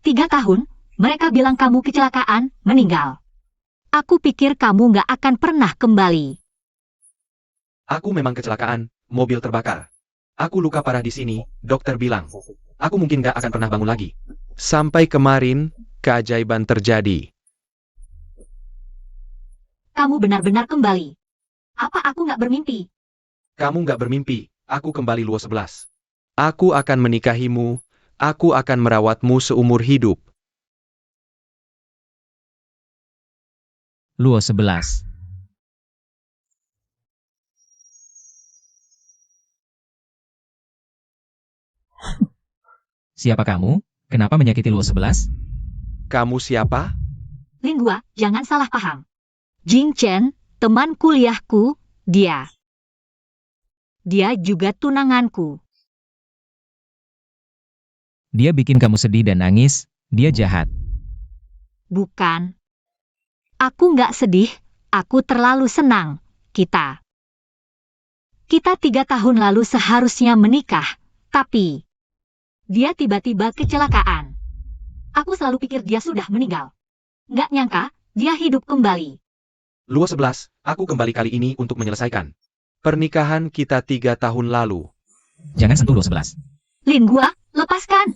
Tiga tahun, mereka bilang kamu kecelakaan, meninggal. Aku pikir kamu nggak akan pernah kembali. Aku memang kecelakaan, mobil terbakar. Aku luka parah di sini, dokter bilang. Aku mungkin gak akan pernah bangun lagi. Sampai kemarin, keajaiban terjadi. Kamu benar-benar kembali. Apa aku nggak bermimpi? Kamu gak bermimpi, aku kembali Luo 11. Aku akan menikahimu, aku akan merawatmu seumur hidup. Luo 11. Siapa kamu? Kenapa menyakiti Luo 11? Kamu siapa? Lingua, jangan salah paham. Jing Chen, teman kuliahku, dia. Dia juga tunanganku. Dia bikin kamu sedih dan nangis, dia jahat. Bukan. Aku nggak sedih, aku terlalu senang. Kita 3 tahun lalu seharusnya menikah, tapi dia tiba-tiba kecelakaan. Aku selalu pikir dia sudah meninggal. Nggak nyangka, dia hidup kembali. Luo 11, aku kembali kali ini untuk menyelesaikan pernikahan kita 3 tahun lalu. Jangan sentuh Luo 11. Lingua, lepaskan!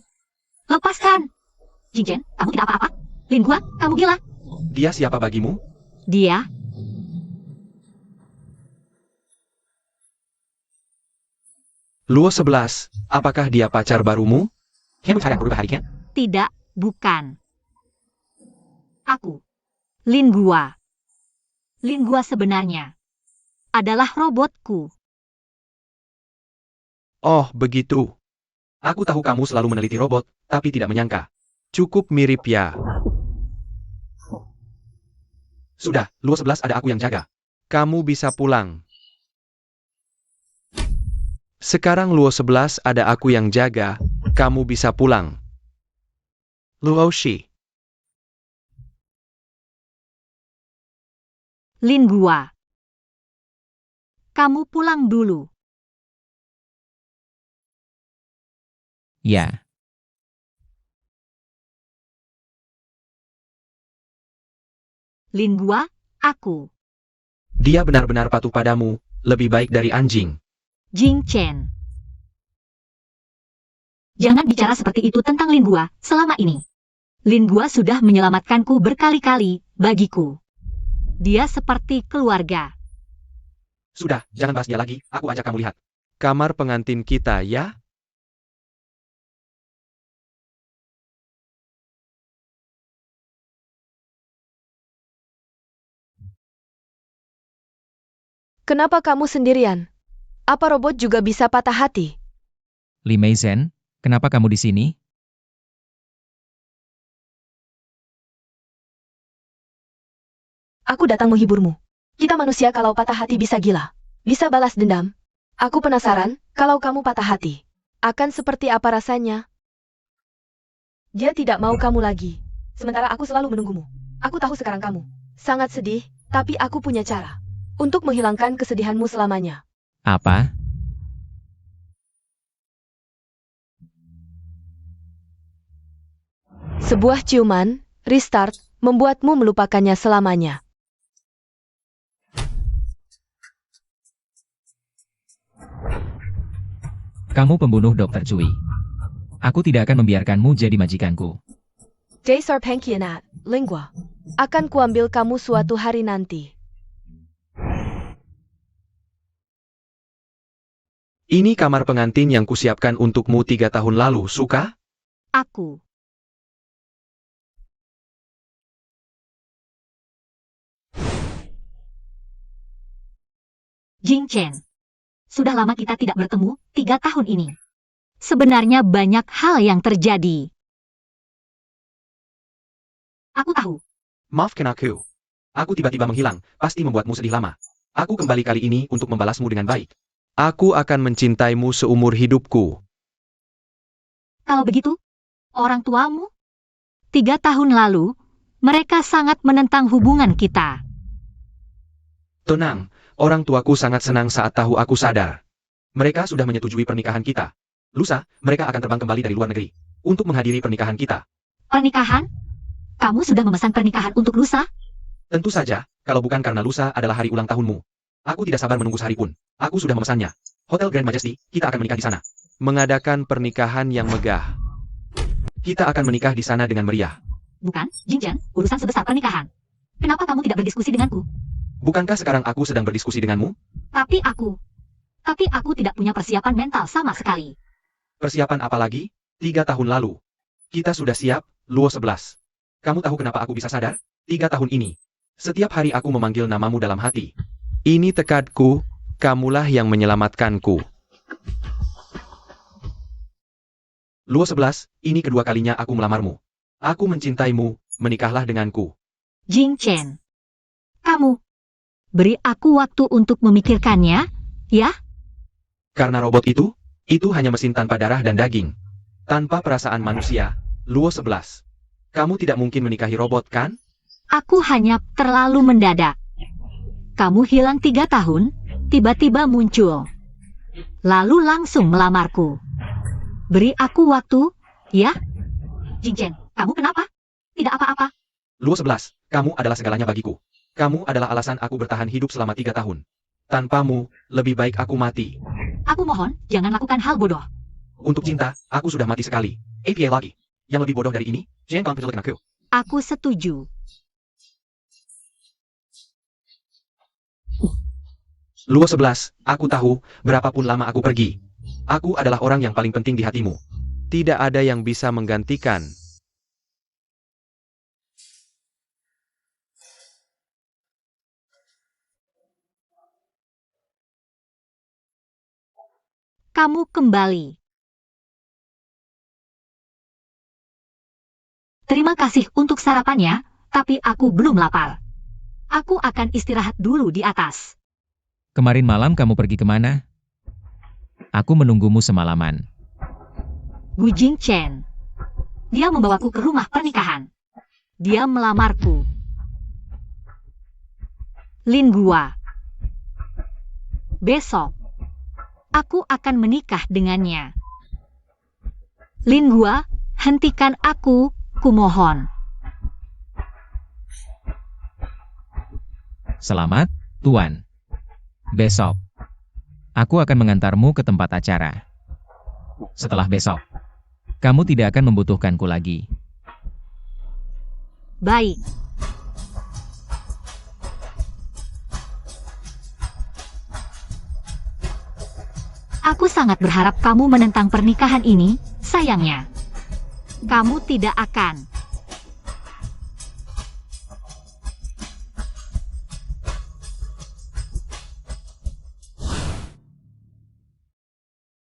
Lepaskan! Jing Chen, kamu tidak apa-apa? Lingua, kamu gila? Dia siapa bagimu? Dia, Luo 11, apakah dia pacar barumu? tidak, bukan. Aku. Lingua. Lingua sebenarnya adalah robotku. Oh, begitu. Aku tahu kamu selalu meneliti robot, tapi tidak menyangka. Cukup mirip ya. Sudah, Luo 11 ada aku yang jaga. Kamu bisa pulang. Sekarang Luo 11 ada aku yang jaga, kamu bisa pulang. Luo Shi. Lingua. Kamu pulang dulu. Ya. Lin Gua, aku. Dia benar-benar patuh padamu, lebih baik dari anjing. Jing Chen. Jangan bicara seperti itu tentang Lin Gua selama ini. Lin Gua sudah menyelamatkanku berkali-kali bagiku. Dia seperti keluarga. Sudah, jangan bahas dia lagi, aku ajak kamu lihat. Kamar pengantin kita ya? Kenapa kamu sendirian? Apa robot juga bisa patah hati? Li Meizhen, kenapa kamu di sini? Aku datang menghiburmu. Kita manusia kalau patah hati bisa gila. Bisa balas dendam. Aku penasaran, kalau kamu patah hati. Akan seperti apa rasanya? Dia tidak mau kamu lagi. Sementara aku selalu menunggumu. Aku tahu sekarang kamu sangat sedih, tapi aku punya cara untuk menghilangkan kesedihanmu selamanya. Apa? Sebuah ciuman, restart, membuatmu melupakannya selamanya. Kamu pembunuh Dr. Cui. Aku tidak akan membiarkanmu jadi majikanku. Dasar pengkhianat, Lingua. Akan kuambil kamu suatu hari nanti. Ini kamar pengantin yang kusiapkan untukmu 3 tahun lalu, suka? Aku. Jing Chen. Sudah lama kita tidak bertemu, 3 tahun ini. Sebenarnya banyak hal yang terjadi. Aku tahu. Maafkan aku. Aku tiba-tiba menghilang, pasti membuatmu sedih lama. Aku kembali kali ini untuk membalasmu dengan baik. Aku akan mencintaimu seumur hidupku. Kalau begitu, orang tuamu? 3 tahun lalu, mereka sangat menentang hubungan kita. Tenang, orang tuaku sangat senang saat tahu aku sadar. Mereka sudah menyetujui pernikahan kita. Lusa, mereka akan terbang kembali dari luar negeri untuk menghadiri pernikahan kita. Pernikahan? Kamu sudah memesan pernikahan untuk lusa? Tentu saja, kalau bukan karena lusa adalah hari ulang tahunmu. Aku tidak sabar menunggu sehari pun. Aku sudah memesannya. Hotel Grand Majesty, kita akan menikah di sana. Mengadakan pernikahan yang megah. Kita akan menikah di sana dengan meriah. Bukan, Jing Chen, urusan sebesar pernikahan. Kenapa kamu tidak berdiskusi denganku? Bukankah sekarang aku sedang berdiskusi denganmu? Tapi aku tidak punya persiapan mental sama sekali. Persiapan apa lagi? 3 tahun lalu. Kita sudah siap, Luo 11. Kamu tahu kenapa aku bisa sadar? 3 tahun ini. Setiap hari aku memanggil namamu dalam hati. Ini tekadku, kamulah yang menyelamatkanku. Luo 11, ini kedua kalinya aku melamarmu. Aku mencintaimu, menikahlah denganku. Jing Chen. Kamu. Beri aku waktu untuk memikirkannya, ya? Karena robot itu hanya mesin tanpa darah dan daging. Tanpa perasaan manusia, Luo 11. Kamu tidak mungkin menikahi robot, kan? Aku hanya terlalu mendadak. Kamu hilang 3 tahun, tiba-tiba muncul. Lalu langsung melamarku. Beri aku waktu, ya? Jing Chen, kamu kenapa? Tidak apa-apa. Luo 11, kamu adalah segalanya bagiku. Kamu adalah alasan aku bertahan hidup selama 3 tahun. Tanpamu, lebih baik aku mati. Aku mohon, jangan lakukan hal bodoh. Untuk cinta, aku sudah mati sekali. APA lagi. Yang lebih bodoh dari ini, jangan penculikan aku. Aku setuju. Luo 11, aku tahu, berapapun lama aku pergi. Aku adalah orang yang paling penting di hatimu. Tidak ada yang bisa menggantikan. Kamu kembali. Terima kasih untuk sarapannya, tapi aku belum lapar. Aku akan istirahat dulu di atas. Kemarin malam kamu pergi kemana? Aku menunggumu semalaman. Gu Jing Chen. Dia membawaku ke rumah pernikahan. Dia melamarku. Lin Gua. Besok, aku akan menikah dengannya. Lin Gua, hentikan aku, kumohon. Selamat, Tuan. Besok, aku akan mengantarmu ke tempat acara. Setelah besok, kamu tidak akan membutuhkanku lagi. Baik. Aku sangat berharap kamu menentang pernikahan ini, sayangnya. Kamu tidak akan.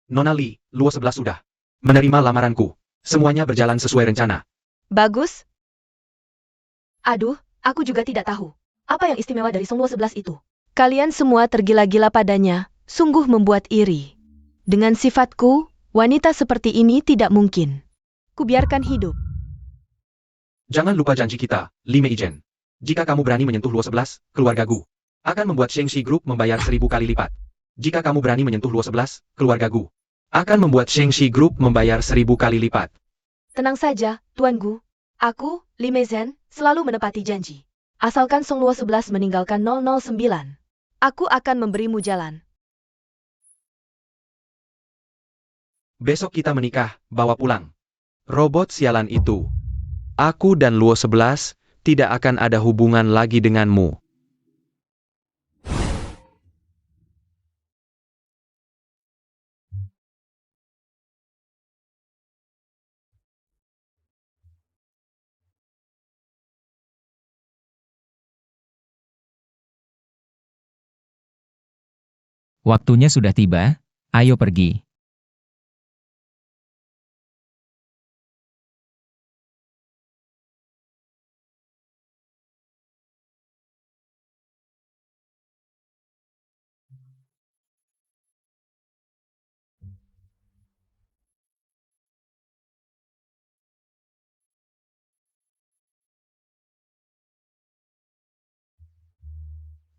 Nona Lee, Luo 11 sudah menerima lamaranku. Semuanya berjalan sesuai rencana. Bagus. Aduh, aku juga tidak tahu. Apa yang istimewa dari Song Luo 11 itu? Kalian semua tergila-gila padanya, sungguh membuat iri. Dengan sifatku, wanita seperti ini tidak mungkin. Kubiarkan hidup. Jangan lupa janji kita, Li Meijen. Jika kamu berani menyentuh Luo 11, keluargaku akan membuat Shengxi Group membayar 1000 kali lipat. Jika kamu berani menyentuh Luo 11, keluargaku akan membuat Shengxi Group membayar 1000 kali lipat. Tenang saja, Tuan Gu. Aku, Li Meizen, selalu menepati janji. Asalkan Song Luo 11 meninggalkan 009. Aku akan memberimu jalan. Besok kita menikah, bawa pulang. Robot sialan itu. Aku dan Luo 11 tidak akan ada hubungan lagi denganmu. Waktunya sudah tiba, ayo pergi.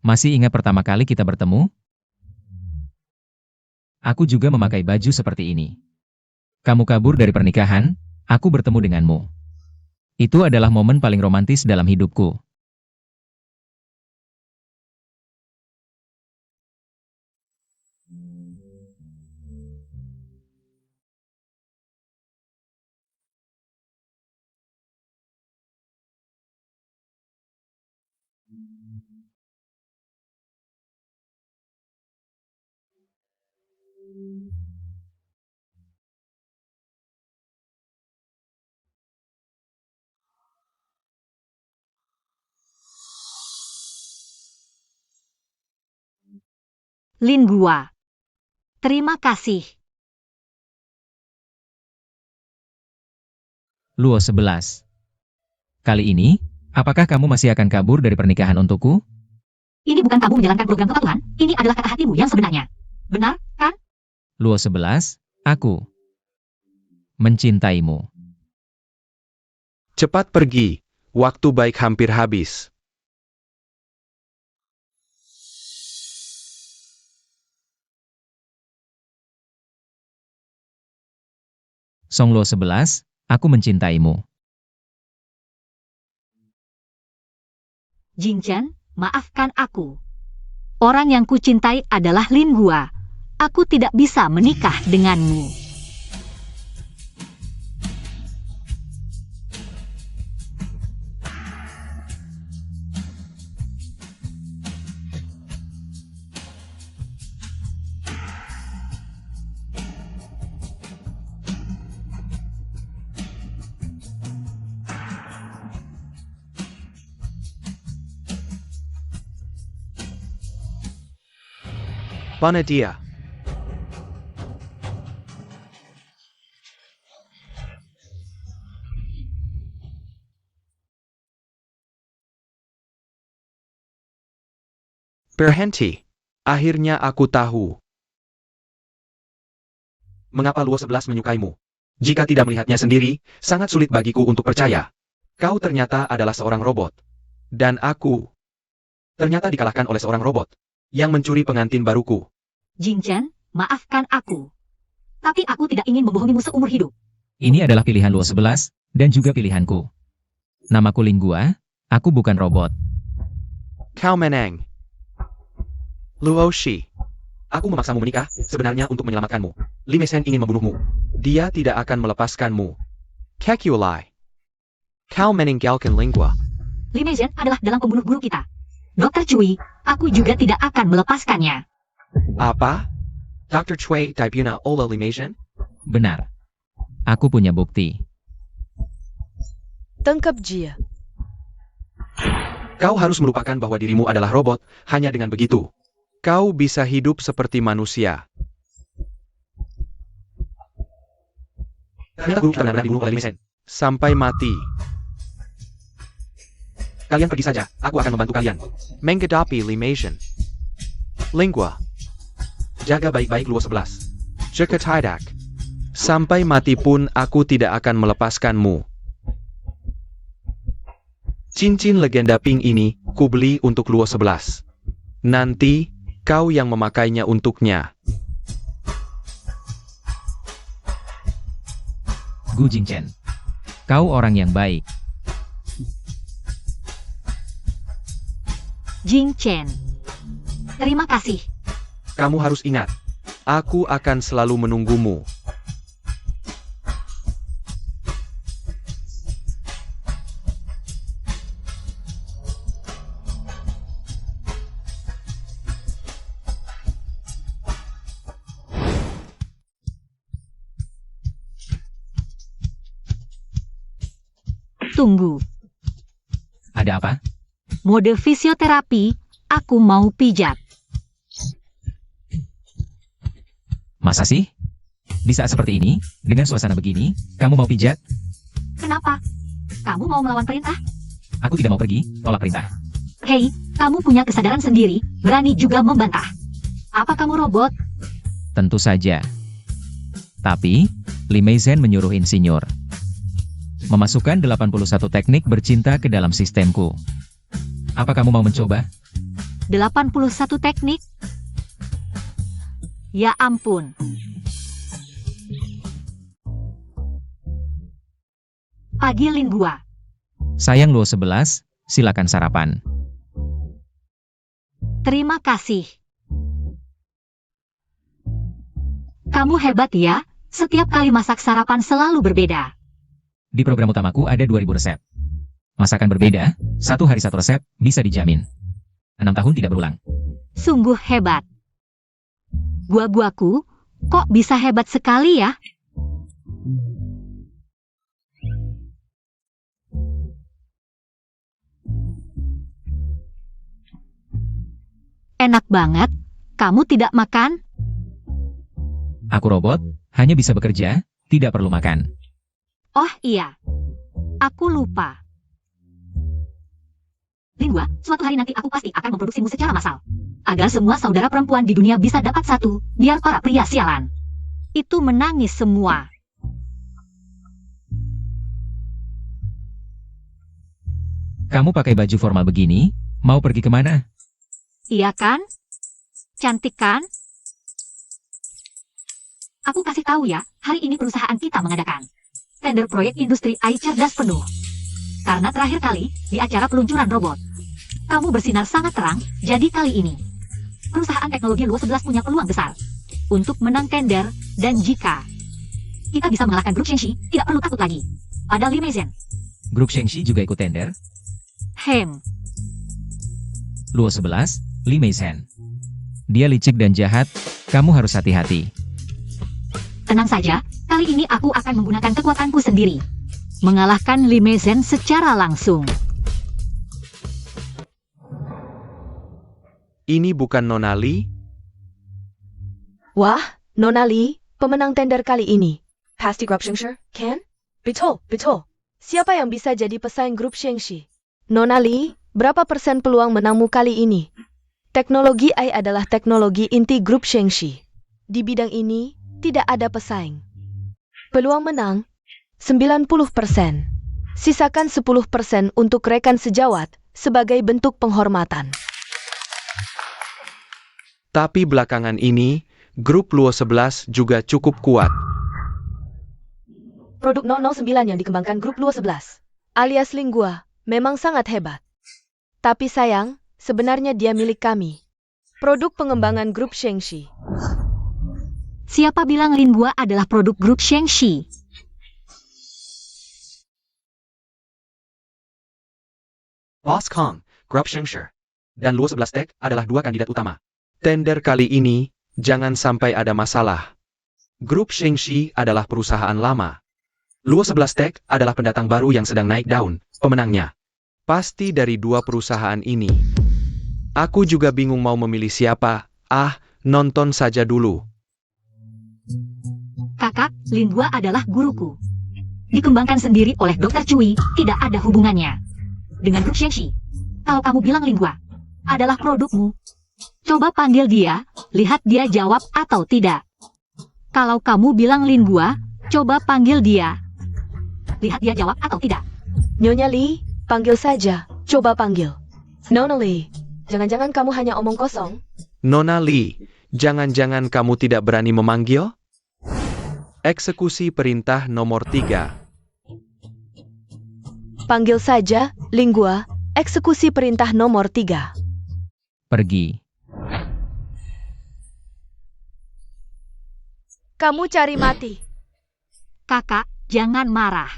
Masih ingat pertama kali kita bertemu? Aku juga memakai baju seperti ini. Kamu kabur dari pernikahan, aku bertemu denganmu. Itu adalah momen paling romantis dalam hidupku. Lin Gua. Terima kasih. Luo 11. Kali ini, apakah kamu masih akan kabur dari pernikahan untukku? Ini bukan kamu menjalankan program kepatuhan, ini adalah kata hatimu yang sebenarnya. Benar, kan? Luo 11, aku mencintaimu. Cepat pergi, waktu baik hampir habis. Song Luo 11, aku mencintaimu. Jingchen, maafkan aku. Orang yang kucintai adalah Lin Gua. Aku tidak bisa menikah denganmu. Mana dia? Berhenti. Akhirnya aku tahu mengapa Luo 11 menyukaimu. Jika tidak melihatnya sendiri, sangat sulit bagiku untuk percaya. Kau ternyata adalah seorang robot. Dan aku ternyata dikalahkan oleh seorang robot yang mencuri pengantin baruku. Jingchen, maafkan aku. Tapi aku tidak ingin membohongimu seumur hidup. Ini adalah pilihan Luo 11, dan juga pilihanku. Namaku Lin Gua, aku bukan robot. Kau menang. Luo Shi. Aku memaksamu menikah, sebenarnya untuk menyelamatkanmu. Li Meisen ingin membunuhmu. Dia tidak akan melepaskanmu. Kekulai. Kau meninggalkan lingua. Li Meisen adalah dalang pembunuh guru kita. Dr. Cui, aku juga tidak akan melepaskannya. Apa? Dr. Cui dibunuh oleh Li Meisen? Benar. Aku punya bukti. Tangkap dia. Kau harus melupakan bahwa dirimu adalah robot, hanya dengan begitu kau bisa hidup seperti manusia. Ternyata guru kita benar-benar dibunuh oleh Li Meisen. Sampai mati. Kalian pergi saja, aku akan membantu kalian. Menghadapi Li Meisen. Lingua. Jaga baik-baik Luo 11. Jika tidak, sampai mati pun aku tidak akan melepaskanmu. Cincin legenda pink ini kubeli untuk Luo 11. Nanti kau yang memakainya untuknya. Gu Jingchen. Kau orang yang baik. Jing Chen. Terima kasih. Kamu harus ingat, aku akan selalu menunggumu. Tunggu. Ada apa? Mode fisioterapi, aku mau pijat. Masa sih? Di saat seperti ini, dengan suasana begini, kamu mau pijat? Kenapa? Kamu mau melawan perintah? Aku tidak mau pergi, tolak perintah. Hei, kamu punya kesadaran sendiri, berani juga membantah. Apa kamu robot? Tentu saja. Tapi, Li Meisen menyuruh insinyur memasukkan 81 teknik bercinta ke dalam sistemku. Apa kamu mau mencoba? 81 teknik? Ya ampun. Pagi Lingua. Sayang Luo 11, silakan sarapan. Terima kasih. Kamu hebat ya, setiap kali masak sarapan selalu berbeda. Di program utamaku ada 2000 resep. Masakan berbeda, satu hari satu resep, bisa dijamin. 6 tahun tidak berulang. Sungguh hebat. Gua-guaku, kok bisa hebat sekali ya? Enak banget, kamu tidak makan? Aku robot, hanya bisa bekerja, tidak perlu makan. Oh iya, aku lupa. Lingua, suatu hari nanti aku pasti akan memproduksimu secara massal. Agar semua saudara perempuan di dunia bisa dapat satu, biar para pria sialan itu menangis semua. Kamu pakai baju formal begini, mau pergi kemana? Iya kan? Cantik kan? Aku kasih tahu ya, hari ini perusahaan kita mengadakan tender proyek industri AI cerdas penuh. Karena terakhir kali, di acara peluncuran robot, kamu bersinar sangat terang, jadi kali ini, perusahaan teknologi Luo 11 punya peluang besar untuk menang tender, dan jika kita bisa mengalahkan grup Shengxi, tidak perlu takut lagi pada Li Meisen. Grup Shengxi juga ikut tender? Luo 11, Li Meisen. Dia licik dan jahat, kamu harus hati-hati. Tenang saja, kali ini aku akan menggunakan kekuatanku sendiri. Mengalahkan Li Meisen secara langsung. Ini bukan Nona Li? Wah, Nona Li, pemenang tender kali ini. Pasti grup Shengxi, kan? Betul, betul. Siapa yang bisa jadi pesaing grup Shengxi? Nona Li, berapa persen peluang menangmu kali ini? Teknologi AI adalah teknologi inti grup Shengxi. Di bidang ini, tidak ada pesaing. Peluang menang, 90%. Sisakan 10% untuk rekan sejawat, sebagai bentuk penghormatan. Tapi belakangan ini, grup Luo 11 juga cukup kuat. Produk 009 yang dikembangkan grup Luo 11, alias Lingua, memang sangat hebat. Tapi sayang, sebenarnya dia milik kami. Produk pengembangan grup Shengxi. Siapa bilang Lingua adalah produk grup Shengxi? Boss Kong, Grup Shengshi, dan Luo 11 Tech adalah dua kandidat utama. Tender kali ini, jangan sampai ada masalah. Grup Shengxi adalah perusahaan lama. Luo 11 Tech adalah pendatang baru yang sedang naik daun, pemenangnya. Pasti dari dua perusahaan ini. Aku juga bingung mau memilih siapa. Nonton saja dulu. Kakak, Lingua adalah guruku. Dikembangkan sendiri oleh Dr. Cui, tidak ada hubungannya dengan grup Shengxi. Kalau kamu bilang Lingua adalah produkmu, coba panggil dia, lihat dia jawab atau tidak. Kalau kamu bilang Lingua, coba panggil dia, lihat dia jawab atau tidak. Nyonya Li, panggil saja. Coba panggil. Nona Li, jangan-jangan kamu hanya omong kosong? Nona Li, jangan-jangan kamu tidak berani memanggil? Eksekusi perintah nomor 3. Panggil saja, Lingua. Eksekusi perintah nomor 3. Pergi. Kamu cari mati. Kakak, jangan marah.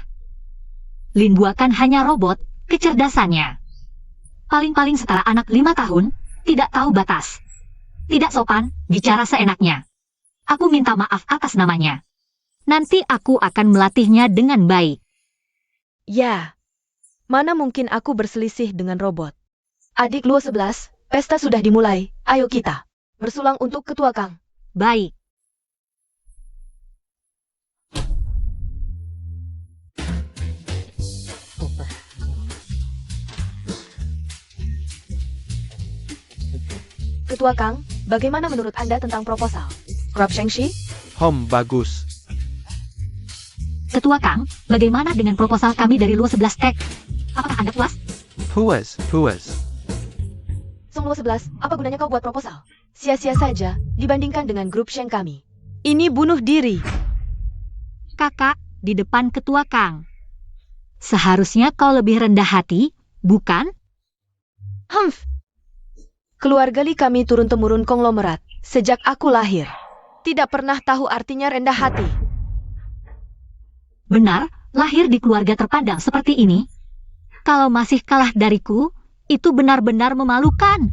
Lingua kan hanya robot, kecerdasannya paling-paling setara anak 5 tahun, tidak tahu batas. Tidak sopan, bicara seenaknya. Aku minta maaf atas namanya. Nanti aku akan melatihnya dengan baik. Ya. Mana mungkin aku berselisih dengan robot. Adik Luo 11, pesta sudah dimulai. Ayo kita bersulang untuk Ketua Kang. Baik. Ketua Kang, bagaimana menurut Anda tentang proposal Grup Shengxi? Bagus. Ketua Kang, bagaimana dengan proposal kami dari Luo 11 Tech? Apakah Anda puas? Puas. Song Luo 11, apa gunanya kau buat proposal? Sia-sia saja dibandingkan dengan grup Sheng kami. Ini bunuh diri. Kakak, di depan Ketua Kang. Seharusnya kau lebih rendah hati, bukan? Keluarga Li kami turun-temurun konglomerat sejak aku lahir. Tidak pernah tahu artinya rendah hati. Benar, lahir di keluarga terpandang seperti ini. Kalau masih kalah dariku, itu benar-benar memalukan.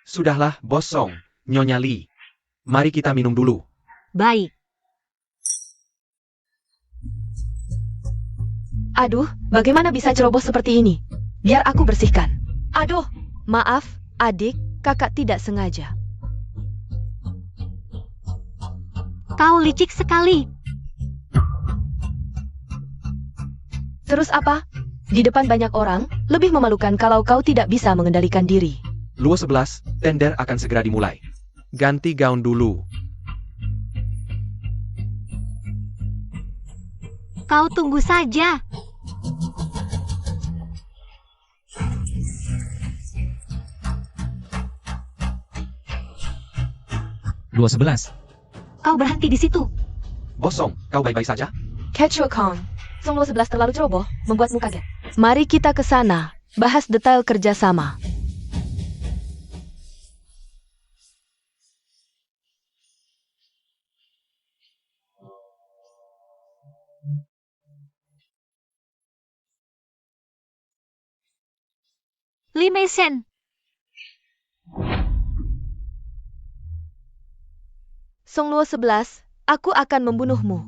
Sudahlah, Bos Song, Nyonya Li. Mari kita minum dulu. Baik. Aduh, bagaimana bisa ceroboh seperti ini? Biar aku bersihkan. Aduh, maaf, adik, kakak tidak sengaja. Kau licik sekali. Terus apa? Di depan banyak orang, lebih memalukan kalau kau tidak bisa mengendalikan diri. Luo 11, tender akan segera dimulai. Ganti gaun dulu. Kau tunggu saja. Luo 11. Kau berhenti di situ. Bos Song, kau baik-baik saja? Ketua Kang, Song Luo 11 terlalu ceroboh, membuatmu kaget. Mari kita ke sana, bahas detail kerjasama. Li Meisen. Song Luo 11, aku akan membunuhmu.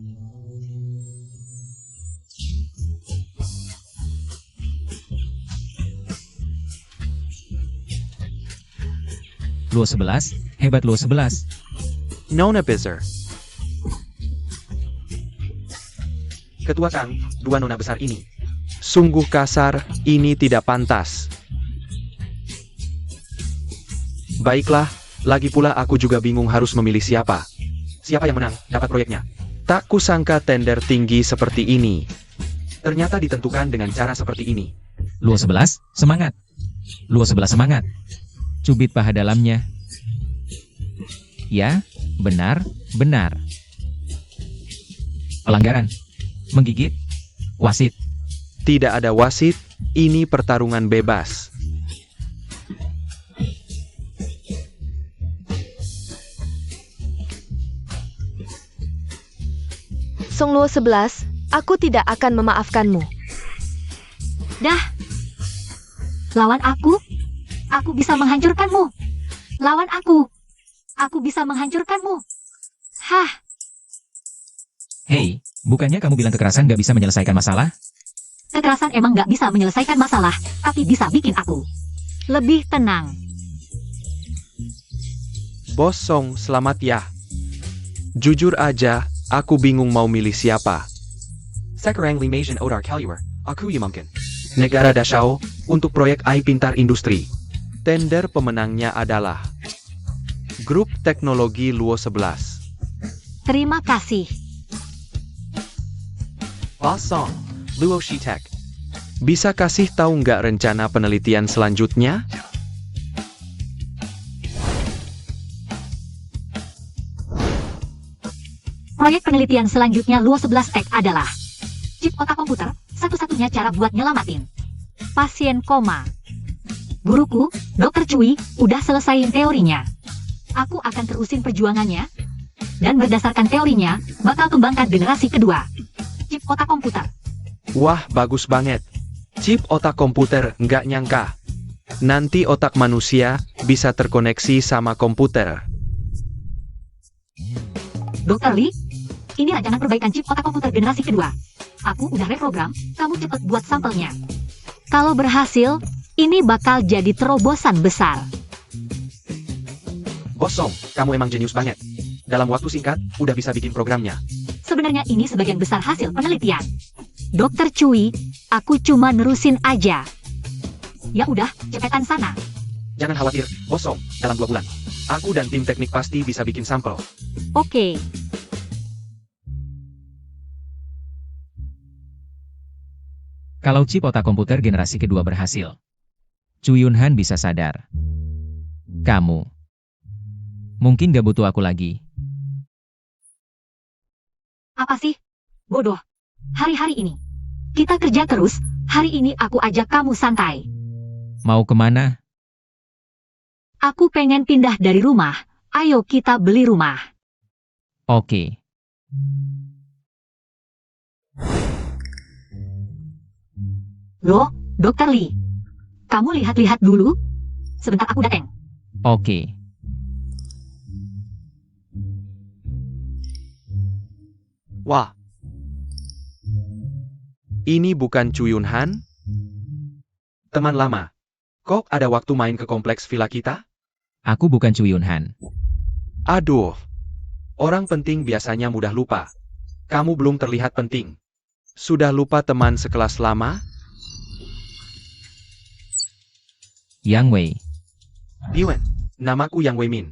Luo 11, hebat Luo 11. Nona Besar. Ketua Kang, dua nona besar ini. Sungguh kasar, ini tidak pantas. Baiklah, lagi pula aku juga bingung harus memilih siapa. Siapa yang menang, dapat proyeknya. Tak kusangka tender tinggi seperti ini. Ternyata ditentukan dengan cara seperti ini. Luo 11, semangat. Luo 11 semangat. Cubit paha dalamnya. Ya, benar. Pelanggaran. Menggigit. Wasit. Tidak ada wasit, ini pertarungan bebas. Song Luo 11, aku tidak akan memaafkanmu. Dah. Lawan aku. Aku bisa menghancurkanmu. Lawan aku. Aku bisa menghancurkanmu. Hah. Hei, bukannya kamu bilang kekerasan gak bisa menyelesaikan masalah? Kekerasan emang gak bisa menyelesaikan masalah, tapi bisa bikin aku lebih tenang. Bos Song, selamat ya. Jujur aja, aku bingung mau milih siapa. Sekarang Limasian Odar Kaluar, aku mungkin. Negara Dachau, untuk proyek AI Pintar Industri. Tender pemenangnya adalah Grup Teknologi Luo 11. Terima kasih. Bos Song, Luo Shitek. Bisa kasih tahu nggak rencana penelitian selanjutnya? Proyek penelitian selanjutnya Luo 11 Tech adalah chip otak komputer, satu-satunya cara buat nyelamatin pasien koma. Guruku, Dr. Cui, udah selesaiin teorinya. Aku akan terusin perjuangannya, dan berdasarkan teorinya, bakal kembangkan generasi kedua chip otak komputer. Wah, bagus banget. Chip otak komputer, nggak nyangka. Nanti otak manusia bisa terkoneksi sama komputer. Dr. Lee, ini rancangan perbaikan chip otak komputer generasi kedua. Aku udah reprogram, kamu cepet buat sampelnya. Kalau berhasil, ini bakal jadi terobosan besar. Bos Song, kamu emang jenius banget. Dalam waktu singkat, udah bisa bikin programnya. Sebenarnya ini sebagian besar hasil penelitian. Dr. Cui, aku cuma nerusin aja. Ya udah, cepetan sana. Jangan khawatir, Bos Song, dalam 2 bulan. Aku dan tim teknik pasti bisa bikin sampel. Oke. Kalau chip otak komputer generasi kedua berhasil, Chu Yun Han bisa sadar. Kamu mungkin gak butuh aku lagi. Apa sih? Bodoh. Hari-hari ini. Kita kerja terus, hari ini aku ajak kamu santai. Mau kemana? Aku pengen pindah dari rumah, ayo kita beli rumah. Oke. Loh, Dr. Lee. Kamu lihat-lihat dulu. Sebentar aku dateng. Oke. Wah. Ini bukan Chu Yun Han? Teman lama. Kok ada waktu main ke kompleks villa kita? Aku bukan Chu Yun Han. Aduh. Orang penting biasanya mudah lupa. Kamu belum terlihat penting. Sudah lupa teman sekelas lama? Yang Wei. Diwen, namaku Yang Wei Min.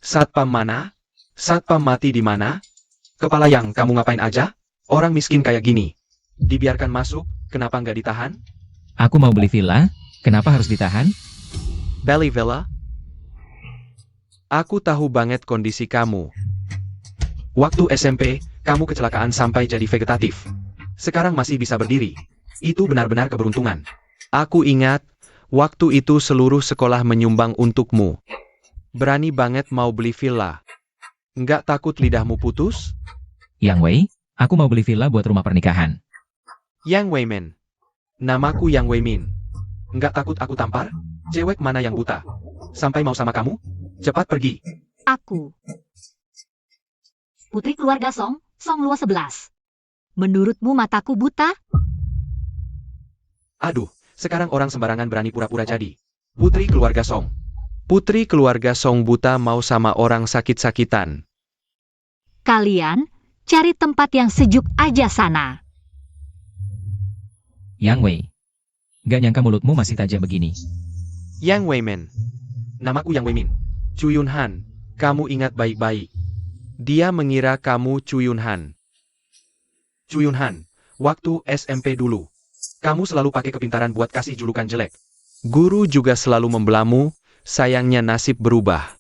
Satpam mana? Satpam mati di mana? Kepala yang, kamu ngapain aja? Orang miskin kayak gini. Dibiarkan masuk, kenapa nggak ditahan? Aku mau beli villa, kenapa harus ditahan? Beli villa? Aku tahu banget kondisi kamu. Waktu SMP, kamu kecelakaan sampai jadi vegetatif. Sekarang masih bisa berdiri. Itu benar-benar keberuntungan. Aku ingat, waktu itu seluruh sekolah menyumbang untukmu. Berani banget mau beli villa. Nggak takut lidahmu putus? Yang Wei, aku mau beli villa buat rumah pernikahan. Yang Wei Min. Namaku Yang Wei Min. Nggak takut aku tampar? Cewek mana yang buta? Sampai mau sama kamu? Cepat pergi. Aku. Putri keluarga Song, Song Luo 11. Menurutmu mataku buta? Aduh, sekarang orang sembarangan berani pura-pura jadi putri keluarga Song. Putri keluarga Song buta mau sama orang sakit-sakitan. Kalian, cari tempat yang sejuk aja sana. Yang Wei. Gak nyangka mulutmu masih tajam begini. Yang Wei Min. Namaku Yang Wei Min. Chu Yun Han, kamu ingat baik-baik. Dia mengira kamu Chu Yun Han. Chu Yun Han, waktu SMP dulu. Kamu selalu pakai kepintaran buat kasih julukan jelek. Guru juga selalu membelamu, sayangnya nasib berubah.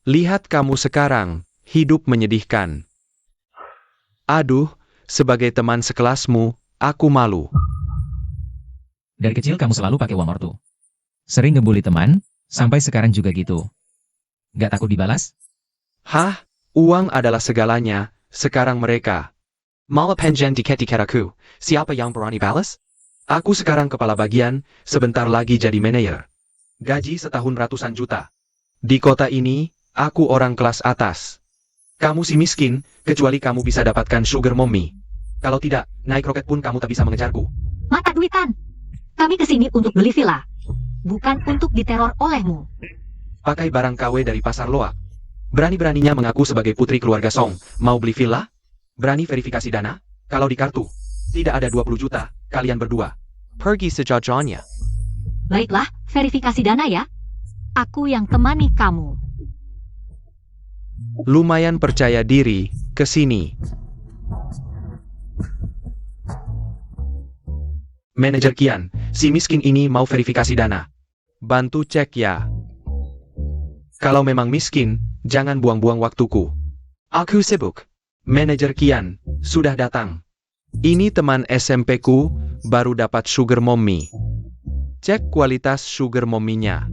Lihat kamu sekarang, hidup menyedihkan. Aduh, sebagai teman sekelasmu, aku malu. Dari kecil kamu selalu pakai uang ortu. Sering ngebully teman, sampai sekarang juga gitu. Gak takut dibalas? Hah? Uang adalah segalanya, sekarang mereka Malah penjen tiket-tiket aku. Siapa yang berani balas? Aku sekarang kepala bagian, sebentar lagi jadi manajer. Gaji setahun ratusan juta. Di kota ini, aku orang kelas atas. Kamu si miskin, kecuali kamu bisa dapatkan sugar mommy. Kalau tidak, naik roket pun kamu tak bisa mengejarku. Mata duitan. Kami kesini untuk beli villa. Bukan untuk diteror olehmu. Pakai barang KW dari pasar loak. Berani-beraninya mengaku sebagai putri keluarga Song. Mau beli villa? Berani verifikasi dana? Kalau di kartu, tidak ada 20 juta, kalian berdua. Pergi sejajarnya. Baiklah, verifikasi dana ya. Aku yang temani kamu. Lumayan percaya diri, ke sini. Manajer Kian, si miskin ini mau verifikasi dana. Bantu cek ya. Kalau memang miskin, jangan buang-buang waktuku. Aku sibuk. Manajer Kian, sudah datang. Ini teman SMP-ku, baru dapat sugar mommy. Cek kualitas sugar mommy-nya.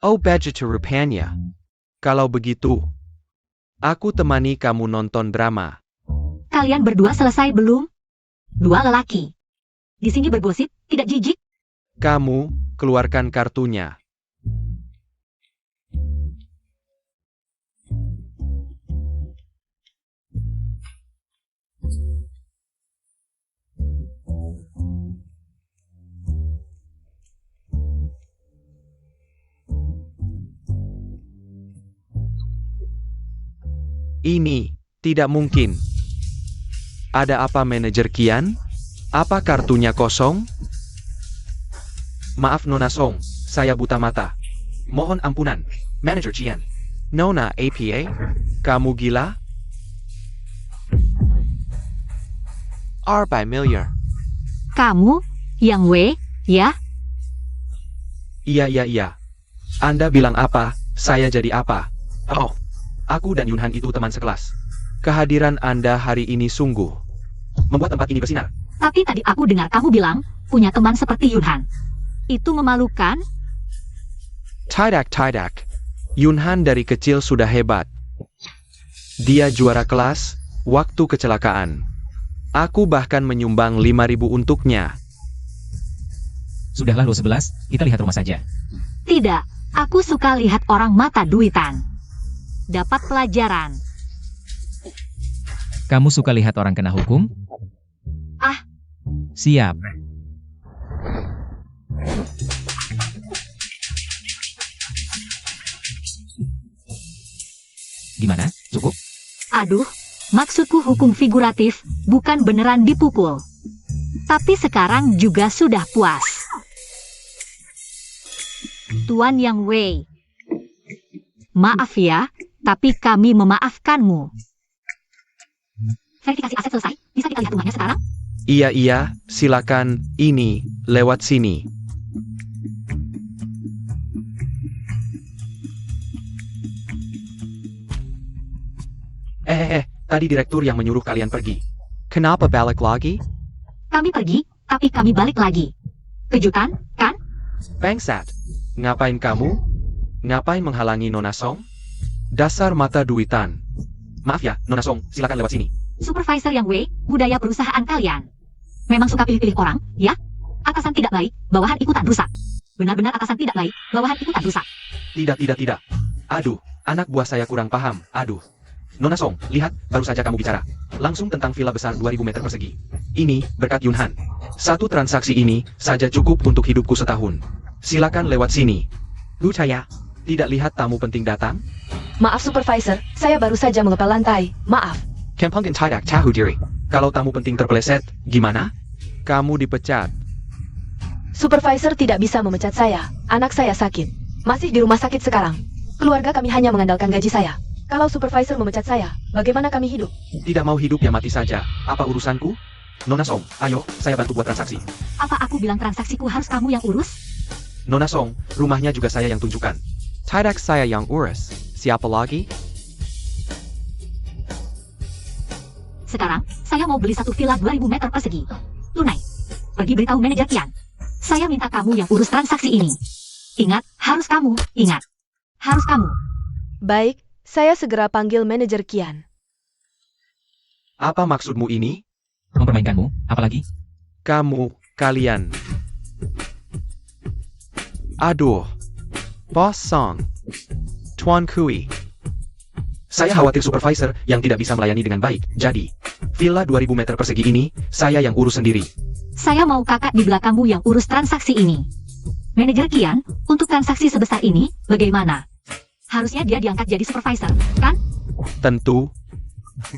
Oh, budget rupanya. Kalau begitu, aku temani kamu nonton drama. Kalian berdua selesai belum? Dua lelaki. Di sini bergosip, tidak jijik? Kamu, keluarkan kartunya. Ini, tidak mungkin. Ada apa manajer Kian? Apa kartunya kosong? Maaf Nona Song, saya buta mata. Mohon ampunan, manajer Kian. Nona APA, kamu gila? By miliar. Kamu, yang W, ya? Iya. Anda bilang apa, saya jadi apa? Oh, aku dan Yunhan itu teman sekelas. Kehadiran Anda hari ini sungguh membuat tempat ini bersinar. Tapi tadi aku dengar kamu bilang, punya teman seperti Yunhan. Itu memalukan? Tidak. Yunhan dari kecil sudah hebat. Dia juara kelas, waktu kecelakaan. Aku bahkan menyumbang 5.000 untuknya. Sudahlah lo 11, kita lihat rumah saja. Tidak, aku suka lihat orang mata duitan. Dapat pelajaran. Kamu suka lihat orang kena hukum? Ah. Siap. Gimana? Cukup? Aduh, maksudku hukum figuratif, bukan beneran dipukul. Tapi sekarang juga sudah puas. Tuan Yang Wei. Maaf ya, tapi kami memaafkanmu. Verifikasi aset selesai, bisa kita lihat rumahnya sekarang? Iya, silakan, ini, lewat sini. Tadi direktur yang menyuruh kalian pergi. Kenapa balik lagi? Kami pergi, tapi kami balik lagi. Kejutan, kan? Bangsat. Ngapain kamu? Ngapain menghalangi Nona Song? Dasar mata duitan. Maaf ya, Nona Song, silakan lewat sini. Supervisor Yang Wei, budaya perusahaan kalian. Memang suka pilih-pilih orang, ya? Atasan tidak baik, bawahan ikutan rusak. Benar-benar atasan tidak baik, bawahan ikutan rusak. Tidak. Aduh, anak buah saya kurang paham, aduh. Nona Song, lihat, baru saja kamu bicara. Langsung tentang villa besar 2000 meter persegi. Ini, berkat Yunhan. Satu transaksi ini, saja cukup untuk hidupku setahun. Silakan lewat sini. Lucaya, tidak lihat tamu penting datang? Maaf Supervisor, saya baru saja mengepel lantai. Maaf. Kempangin tidak tahu diri. Kalau tamu penting terpeleset, gimana? Kamu dipecat. Supervisor tidak bisa memecat saya. Anak saya sakit. Masih di rumah sakit sekarang. Keluarga kami hanya mengandalkan gaji saya. Kalau supervisor memecat saya, bagaimana kami hidup? Tidak mau hidup ya mati saja. Apa urusanku? Nona Song, ayo, saya bantu buat transaksi. Apa aku bilang transaksiku harus kamu yang urus? Nona Song, rumahnya juga saya yang tunjukkan. Tidak saya yang urus. Siapa lagi? Sekarang, saya mau beli satu villa 2000 meter persegi. Tunai. Pergi beritahu manajer Kian. Saya minta kamu yang urus transaksi ini. Ingat, harus kamu. Ingat. Harus kamu. Baik, saya segera panggil manajer Kian. Apa maksudmu ini? Mempermainkanmu, apalagi? Kalian. Aduh. Boss Song. Tuan Kui. Saya khawatir supervisor yang tidak bisa melayani dengan baik. Jadi, villa 2000 meter persegi ini, saya yang urus sendiri. Saya mau kakak di belakangmu yang urus transaksi ini. Manajer Kian, untuk transaksi sebesar ini, bagaimana? Harusnya dia diangkat jadi supervisor, kan? Tentu.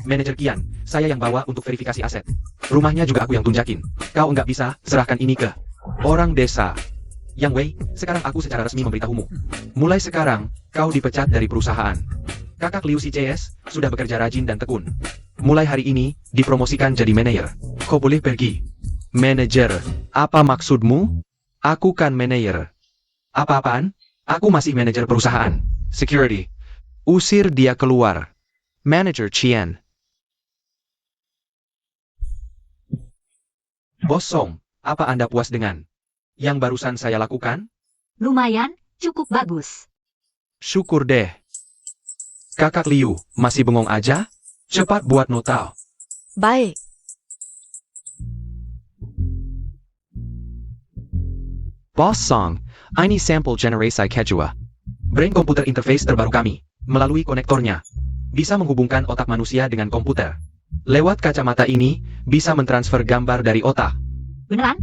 Manajer Kian, saya yang bawa untuk verifikasi aset. Rumahnya juga aku yang tunjakin. Kau nggak bisa serahkan ini ke orang desa. Yang Wei, sekarang aku secara resmi memberitahumu. Mulai sekarang, kau dipecat dari perusahaan. Kakak Liu si CS sudah bekerja rajin dan tekun. Mulai hari ini, dipromosikan jadi manajer. Kau boleh pergi. Manajer, apa maksudmu? Aku kan manajer. Apa-apaan? Aku masih manajer perusahaan. Security. Usir dia keluar. Manager Qian. Bos Song, apa Anda puas dengan yang barusan saya lakukan? Lumayan, cukup bagus. Syukur deh. Kakak Liu, masih bengong aja? Cepat buat nota. Baik. Boss Song, ini sampel generasi kedua. Brain Computer Interface terbaru kami, melalui konektornya, bisa menghubungkan otak manusia dengan komputer. Lewat kacamata ini, bisa mentransfer gambar dari otak. Beneran?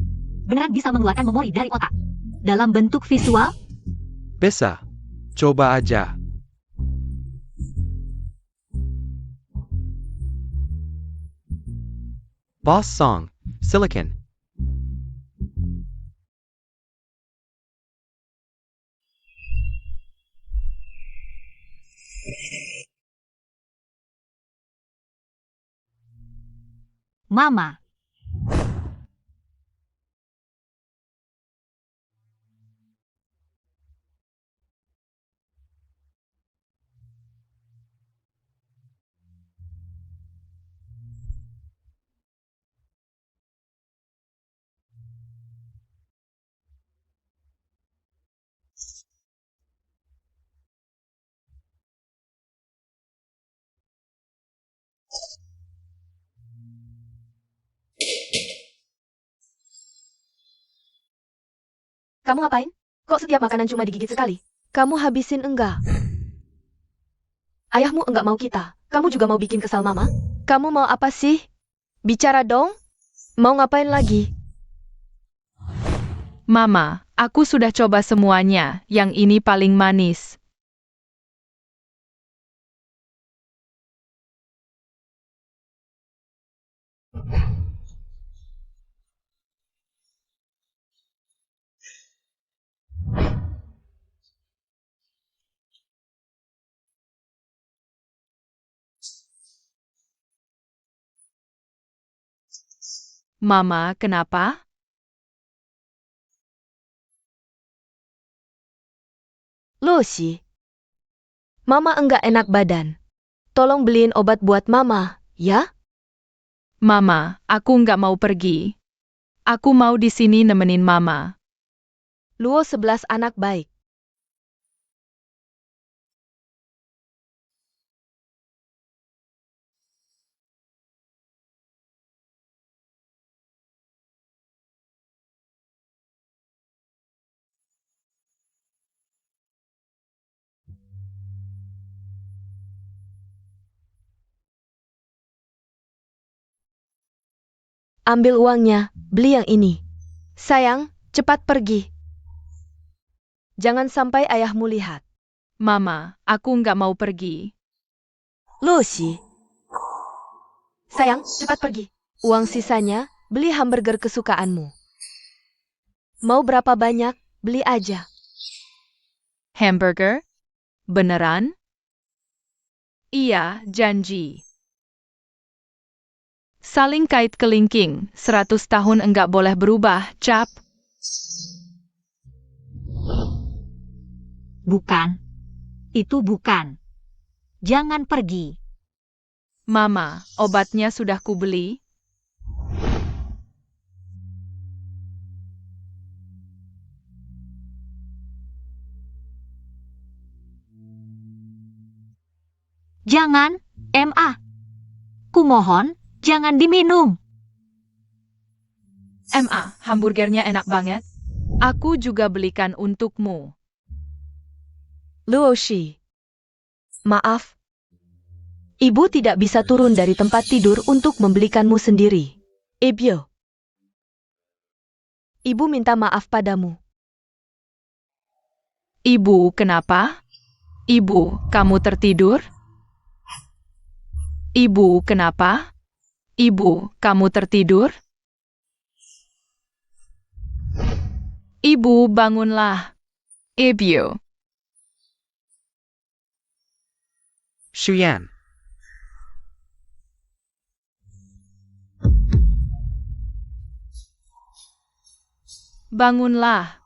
Beneran bisa mengeluarkan memori dari otak? Dalam bentuk visual? Bisa. Coba aja. Boss Song, Silicon. Mama. Kamu ngapain? Kok setiap makanan cuma digigit sekali? Kamu habisin enggak? Ayahmu enggak mau kita. Kamu juga mau bikin kesal mama? Kamu mau apa sih? Bicara dong. Mau ngapain lagi? Mama, aku sudah coba semuanya. Yang ini paling manis. Mama, kenapa? Lucy. Mama enggak enak badan. Tolong beliin obat buat mama, ya? Mama, aku nggak mau pergi. Aku mau di sini nemenin Mama. Luo 11 anak baik. Ambil uangnya, beli yang ini. Sayang, cepat pergi. Jangan sampai ayahmu lihat. Mama, aku nggak mau pergi. Lucy. Sayang, cepat pergi. Uang sisanya, beli hamburger kesukaanmu. Mau berapa banyak, beli aja. Hamburger? Beneran? Iya, janji. Saling kait kelingking, 100 tahun enggak boleh berubah, Cap. Bukan. Itu bukan. Jangan pergi. Mama, obatnya sudah kubeli. Jangan, MA. Kumohon, jangan diminum. Hamburgernya enak banget. Aku juga belikan untukmu. Luoshi. Maaf. Ibu tidak bisa turun dari tempat tidur untuk membelikanmu sendiri. Ebyo. Ibu minta maaf padamu. Ibu, kenapa? Ibu, kamu tertidur? Ibu, kenapa? Ibu, kamu tertidur? Ibu, bangunlah. Ebyo. Shuyan. Bangunlah.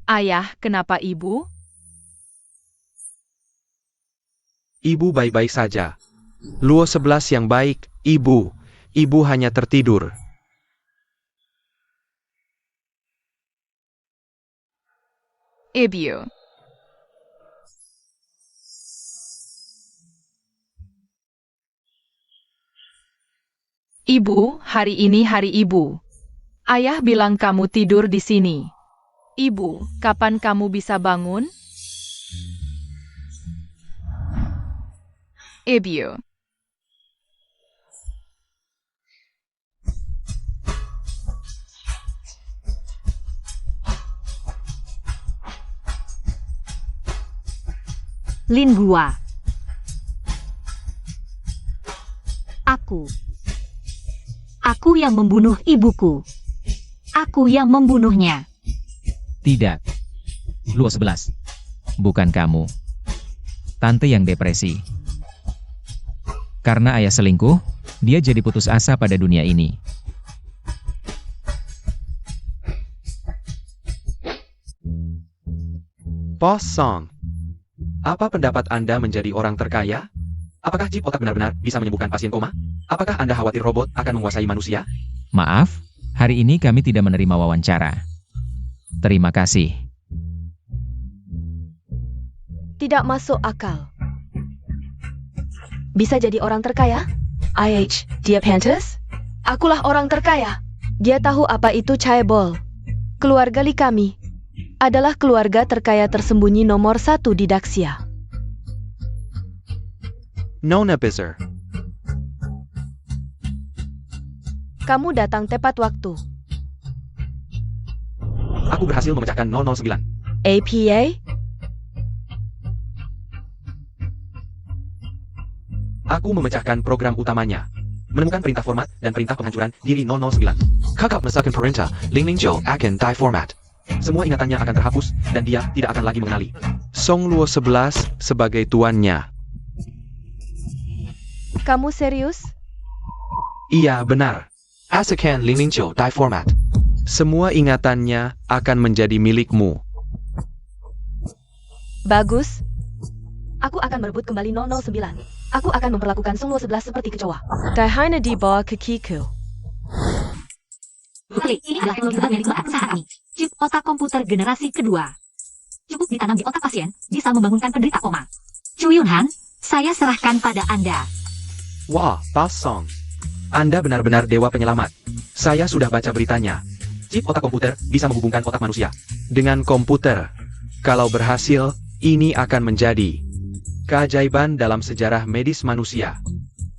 Ayah, kenapa ibu? Ibu baik-baik saja. Luo 11 yang baik, ibu. Ibu hanya tertidur. Ebyo. Ibu, hari ini hari ibu. Ayah bilang kamu tidur di sini. Ibu, kapan kamu bisa bangun? Ebyo. Lin Gua. Aku yang membunuh ibuku. Aku yang membunuhnya. Tidak. Luo 11. Bukan kamu. Tante yang depresi. Karena ayah selingkuh, dia jadi putus asa pada dunia ini. Boss Song. Apa pendapat Anda menjadi orang terkaya? Apakah chip otak benar-benar bisa menyembuhkan pasien koma? Apakah Anda khawatir robot akan menguasai manusia? Maaf, hari ini kami tidak menerima wawancara. Terima kasih. Tidak masuk akal. Bisa jadi orang terkaya? Dia pantas? Akulah orang terkaya. Dia tahu apa itu chaebol. Keluarga Li kami adalah keluarga terkaya tersembunyi nomor 1 di Daxia. Nona Bizer. Kamu datang tepat waktu. Aku berhasil memecahkan 009. APA? Aku memecahkan program utamanya. Menemukan perintah format dan perintah penghancuran diri 009. Kakak mesakkan perintah, Ling Ling Zhou akan die format. Semua ingatannya akan terhapus dan dia tidak akan lagi mengenali Song Luo 11 sebagai tuannya. Kamu serius? Iya, benar. Asakan Ling Ling Zhou die format. Semua ingatannya akan menjadi milikmu. Bagus. Aku akan merebut kembali 009. Aku akan memperlakukan Song Luo 11 seperti kecoa. Daihana dibawa ke Kiku. Balik, ini adalah teknologi milik Mbak saat ini. Chip otak komputer generasi kedua. Cukup ditanam di otak pasien, bisa membangunkan penderita koma. Chu Yunhan, saya serahkan pada Anda. Wah, Boss Song. Anda benar-benar dewa penyelamat. Saya sudah baca beritanya. Chip otak komputer bisa menghubungkan otak manusia dengan komputer. Kalau berhasil, ini akan menjadi keajaiban dalam sejarah medis manusia.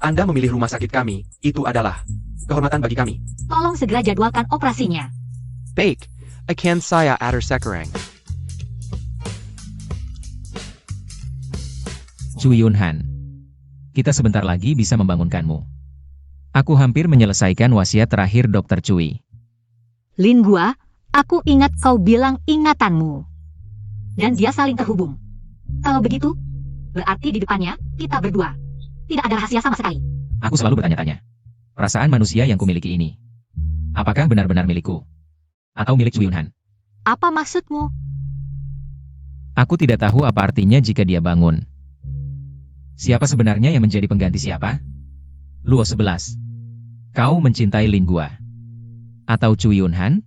Anda memilih rumah sakit kami, itu adalah kehormatan bagi kami. Tolong segera jadwalkan operasinya. Baik, akan saya atur sekarang. Chu Yunhan. Kita sebentar lagi bisa membangunkanmu. Aku hampir menyelesaikan wasiat terakhir Dr. Cui. Lin Gua, aku ingat kau bilang ingatanmu. Dan dia saling terhubung. Kalau begitu, berarti di depannya, kita berdua. Tidak ada rahasia sama sekali. Aku selalu bertanya-tanya. Perasaan manusia yang kumiliki ini. Apakah benar-benar milikku? Atau milik Chu Yunhan? Apa maksudmu? Aku tidak tahu apa artinya jika dia bangun. Siapa sebenarnya yang menjadi pengganti siapa? Luo 11. Kau mencintai Lin Gua? Atau Chu Yunhan?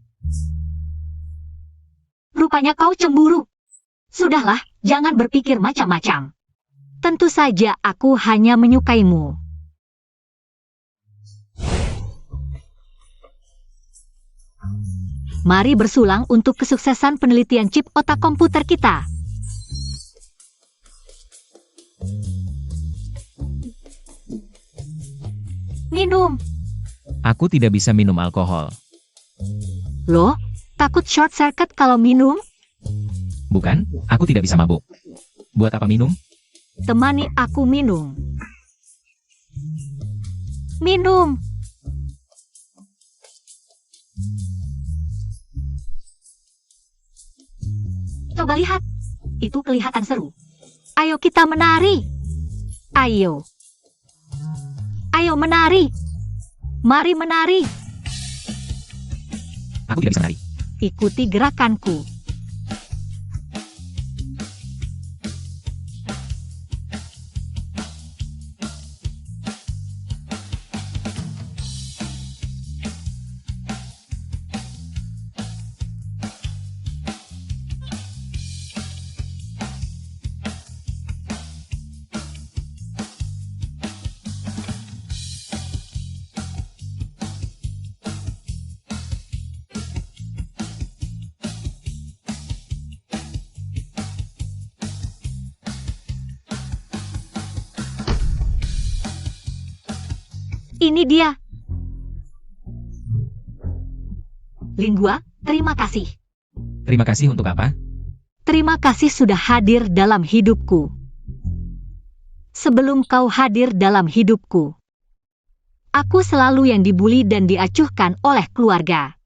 Rupanya kau cemburu. Sudahlah, jangan berpikir macam-macam. Tentu saja aku hanya menyukaimu. Mari bersulang untuk kesuksesan penelitian chip otak komputer kita. Minum. Aku tidak bisa minum alkohol. Loh, takut short circuit kalau minum? Bukan, aku tidak bisa mabuk. Buat apa minum? Temani aku minum. Minum. Coba lihat. Itu kelihatan seru. Ayo kita menari. Ayo. Ayo menari. Mari menari. Aku tidak bisa menari. Ikuti gerakanku. Ini dia. Lingua, terima kasih. Terima kasih untuk apa? Terima kasih sudah hadir dalam hidupku. Sebelum kau hadir dalam hidupku, aku selalu yang dibuli dan diacuhkan oleh keluarga.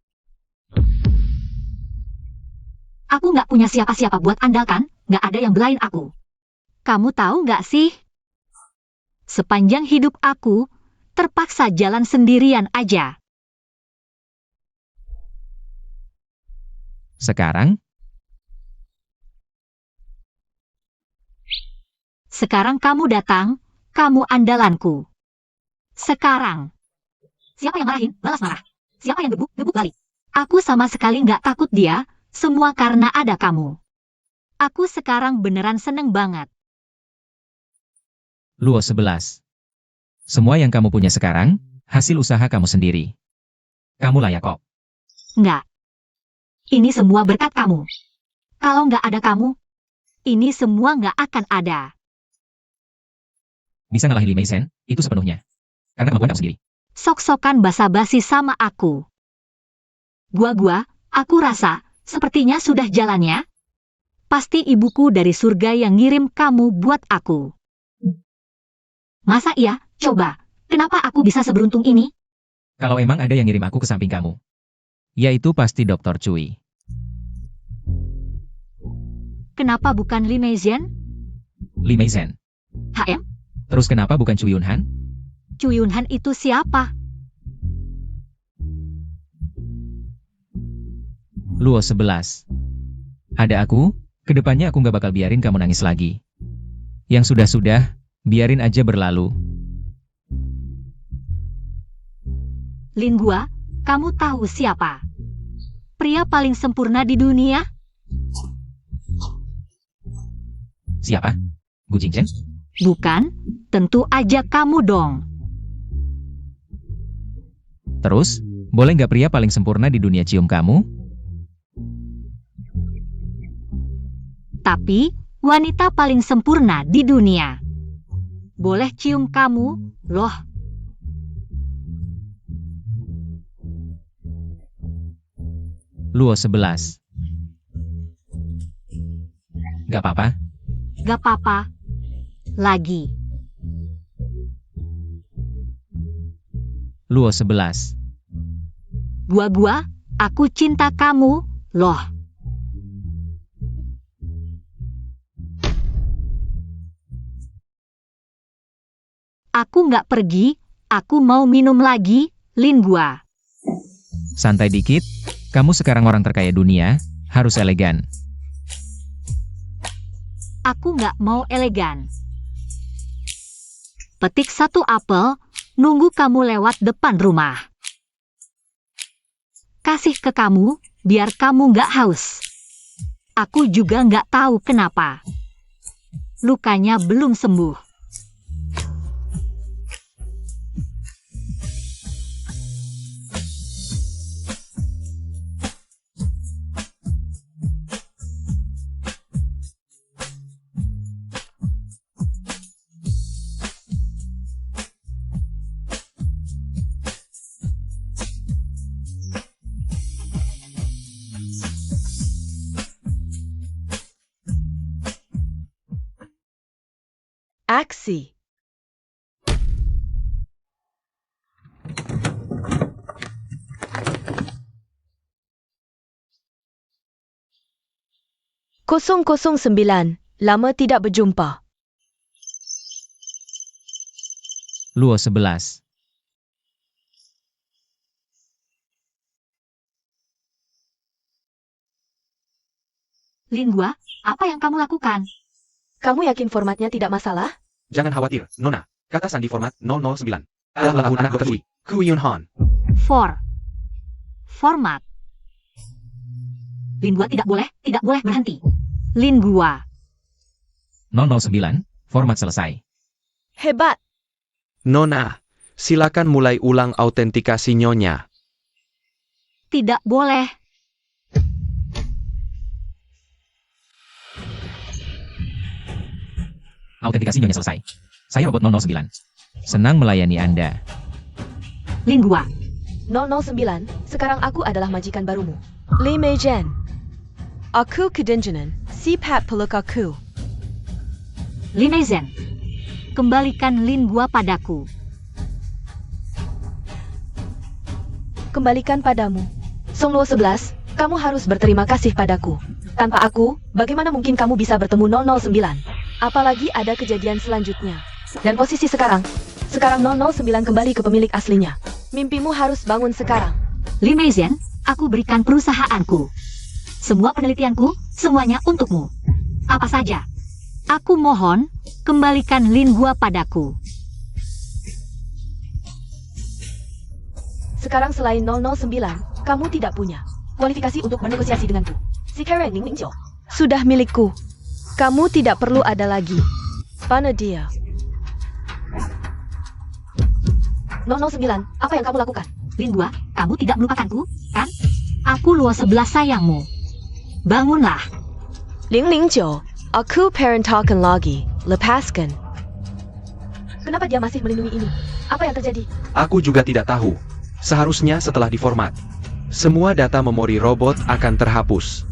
Aku nggak punya siapa-siapa buat andalkan, nggak ada yang belain aku. Kamu tahu nggak sih? Sepanjang hidup aku, terpaksa jalan sendirian aja. Sekarang, kamu datang, kamu andalanku. Sekarang. Siapa yang marahin, balas marah. Siapa yang gebuk, gebuk balik. Aku sama sekali nggak takut dia, semua karena ada kamu. Aku sekarang beneran seneng banget. Luo 11. Semua yang kamu punya sekarang, hasil usaha kamu sendiri. Kamu layak kok. Nggak. Ini semua berkat kamu. Kalau nggak ada kamu, ini semua nggak akan ada. Bisa ngalahin Li Meisen, itu sepenuhnya. Karena kemampuan kamu sendiri. Sok-sokan basa-basi sama aku. Aku rasa, sepertinya sudah jalannya. Pasti ibuku dari surga yang ngirim kamu buat aku. Masa iya? Coba, kenapa aku bisa seberuntung ini? Kalau emang ada yang ngirim aku ke samping kamu, yaitu pasti Dr. Cui. Kenapa bukan Li Meisen? Li Meisen. HM? Terus kenapa bukan Cui Yunhan? Cui Yunhan itu siapa? Luo 11. Ada aku, kedepannya aku nggak bakal biarin kamu nangis lagi. Yang sudah-sudah, biarin aja berlalu. Lingua, kamu tahu siapa? Pria paling sempurna di dunia? Siapa? Gu Jingchen? Bukan, tentu aja kamu dong. Terus, boleh nggak pria paling sempurna di dunia cium kamu? Tapi, wanita paling sempurna di dunia. Boleh cium kamu, loh. Luo 11. Gak apa-apa. Gak apa-apa. Lagi. Luo 11. Aku cinta kamu, loh. Aku nggak pergi, aku mau minum lagi, Lingua. Santai dikit, kamu sekarang orang terkaya dunia, harus elegan. Aku nggak mau elegan. Petik satu apel, nunggu kamu lewat depan rumah. Kasih ke kamu, biar kamu nggak haus. Aku juga nggak tahu kenapa. Lukanya belum sembuh. Aksi. Kosong kosong sembilan. Lama tidak berjumpa. Luo 11. Lingua, apa yang kamu lakukan? Kamu yakin formatnya tidak masalah? Jangan khawatir, Nona. Kata sandi format 009. Adalah anak Dr. Lee, Ku Yun Han. Format. Lingua tidak boleh berhenti. Lingua. 009, format selesai. Hebat. Nona, silakan mulai ulang autentikasi Nyonya. Tidak boleh. Autentikasi Nyonya selesai. Saya robot 009. Senang melayani Anda. Lingua. 009, sekarang aku adalah majikan barumu. Lee Mei Jen. Aku kedengenan, si Pat peluk aku. Linezen. Kembalikan Lingua padaku. Kembalikan padamu. Song Luo 11, kamu harus berterima kasih padaku. Tanpa aku, bagaimana mungkin kamu bisa bertemu 009? Apalagi ada kejadian selanjutnya. Dan posisi sekarang 009 kembali ke pemilik aslinya. Mimpimu harus bangun sekarang. Limezen, aku berikan perusahaanku. Semua penelitianku, semuanya untukmu. Apa saja. Aku mohon, kembalikan Lingua padaku. Sekarang selain 009, kamu tidak punya kualifikasi untuk bernegosiasi denganku. Si Karen Ning Ningjo sudah milikku. Kamu tidak perlu ada lagi. Mana dia? 009, apa yang kamu lakukan? Lingua, kamu tidak melupakanku, kan? Aku Luo 11 sayangmu. Bangunlah. 009, aku parentakan lagi. Lepaskan. Kenapa dia masih melindungi ini? Apa yang terjadi? Aku juga tidak tahu. Seharusnya setelah diformat, semua data memori robot akan terhapus.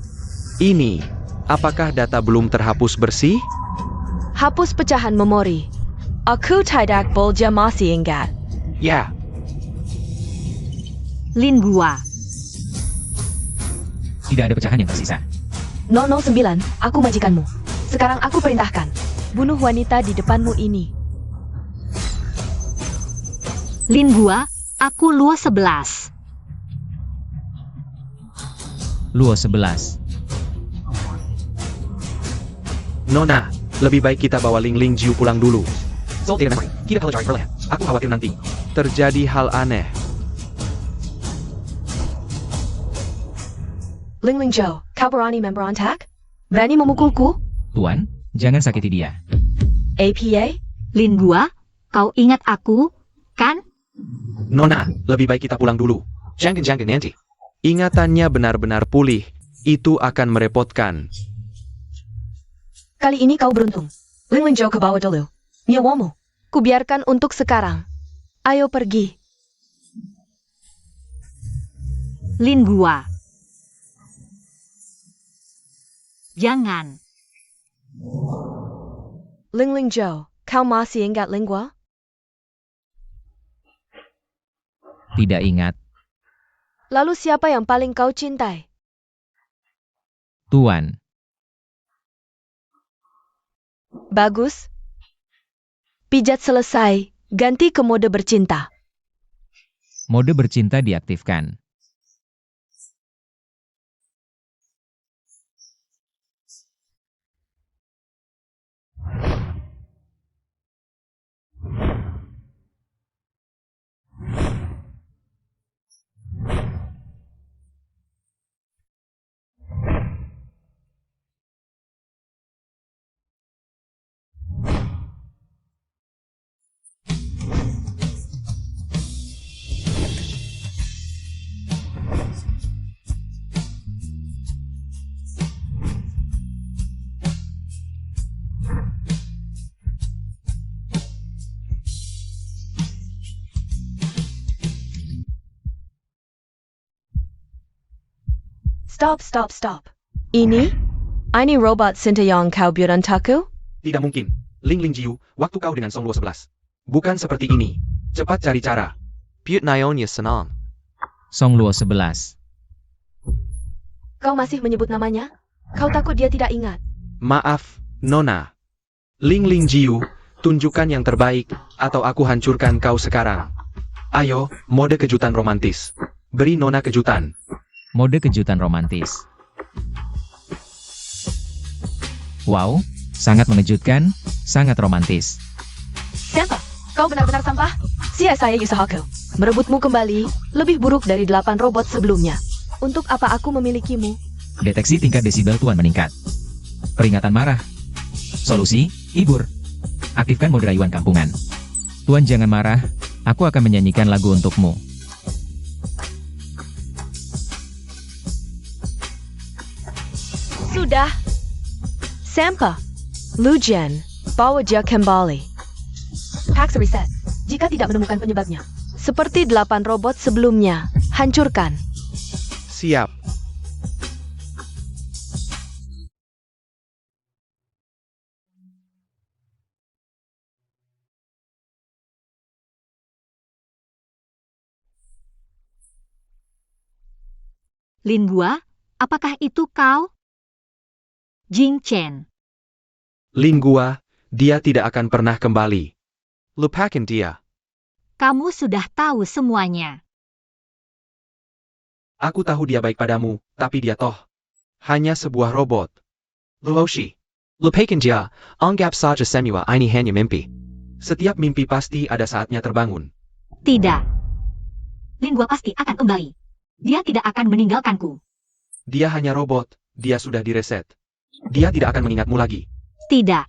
Ini, apakah data belum terhapus bersih? Hapus pecahan memori. Aku tidak boleh masih ingat. Ya, Lingua. Tidak ada pecahan yang tersisa. 009, aku majikanmu. Sekarang aku perintahkan. Bunuh wanita di depanmu ini. Lingua, aku Luo 11. Luo 11. Nona, lebih baik kita bawa Ling Ling Jiu pulang dulu. Aku khawatir nanti terjadi hal aneh. Ling Ling Zhou, kau berani memberontak? Berani memukulku? Tuan, jangan sakiti dia. APA? Lingua, kau ingat aku, kan? Nona, lebih baik kita pulang dulu. Jangan nanti. Ingatannya benar-benar pulih. Itu akan merepotkan. Kali ini kau beruntung. Ling Ling Zhou ke bawah dulu. Nyawamu. Kubiarkan untuk sekarang. Ayo pergi. Lingua. Jangan. Ling Ling Zhou, kau masih ingat Lingua? Tidak ingat. Lalu siapa yang paling kau cintai? Tuan, Bagus. Pijat selesai. Ganti ke mode bercinta. mode bercinta diaktifkan. Stop. Ini robot Sintayong kau Burantaku? Tidak mungkin. Ling Ling Jiu, waktu kau dengan Song Luo 11. Bukan seperti ini. Cepat cari cara. Butte Nyonya Sanong. Song Luo 11. Kau masih menyebut namanya? Kau takut dia tidak ingat? Maaf, Nona. Ling Ling Jiu, tunjukkan yang terbaik, atau aku hancurkan kau sekarang. Ayo, mode kejutan romantis. Beri Nona kejutan. Mode kejutan romantis. Wow, sangat mengejutkan, sangat romantis. Siapa? Kau benar-benar sampah? Saya Yusahaku. Merebutmu kembali, lebih buruk dari 8 robot sebelumnya. Untuk apa aku memilikimu? Deteksi tingkat desibel Tuan meningkat. Peringatan marah. Solusi, hibur. Aktifkan mode rayuan kampungan. Tuan jangan marah, aku akan menyanyikan lagu untukmu. Sudah. Sampa. Lujian, bawa dia kembali. Tax reset. Jika tidak menemukan penyebabnya. Seperti 8 robot sebelumnya. Hancurkan. Siap. Lingua, apakah itu kau? Jing Chen. Lingua, dia tidak akan pernah kembali. Lupakan dia. Kamu sudah tahu semuanya. Aku tahu dia baik padamu, tapi dia toh hanya sebuah robot. Luoshi. Lupakan dia. Anggap saja semua ini hanya mimpi. Setiap mimpi pasti ada saatnya terbangun. Tidak. Lingua pasti akan kembali. Dia tidak akan meninggalkanku. Dia hanya robot, dia sudah direset. Dia tidak akan mengingatmu lagi. Tidak.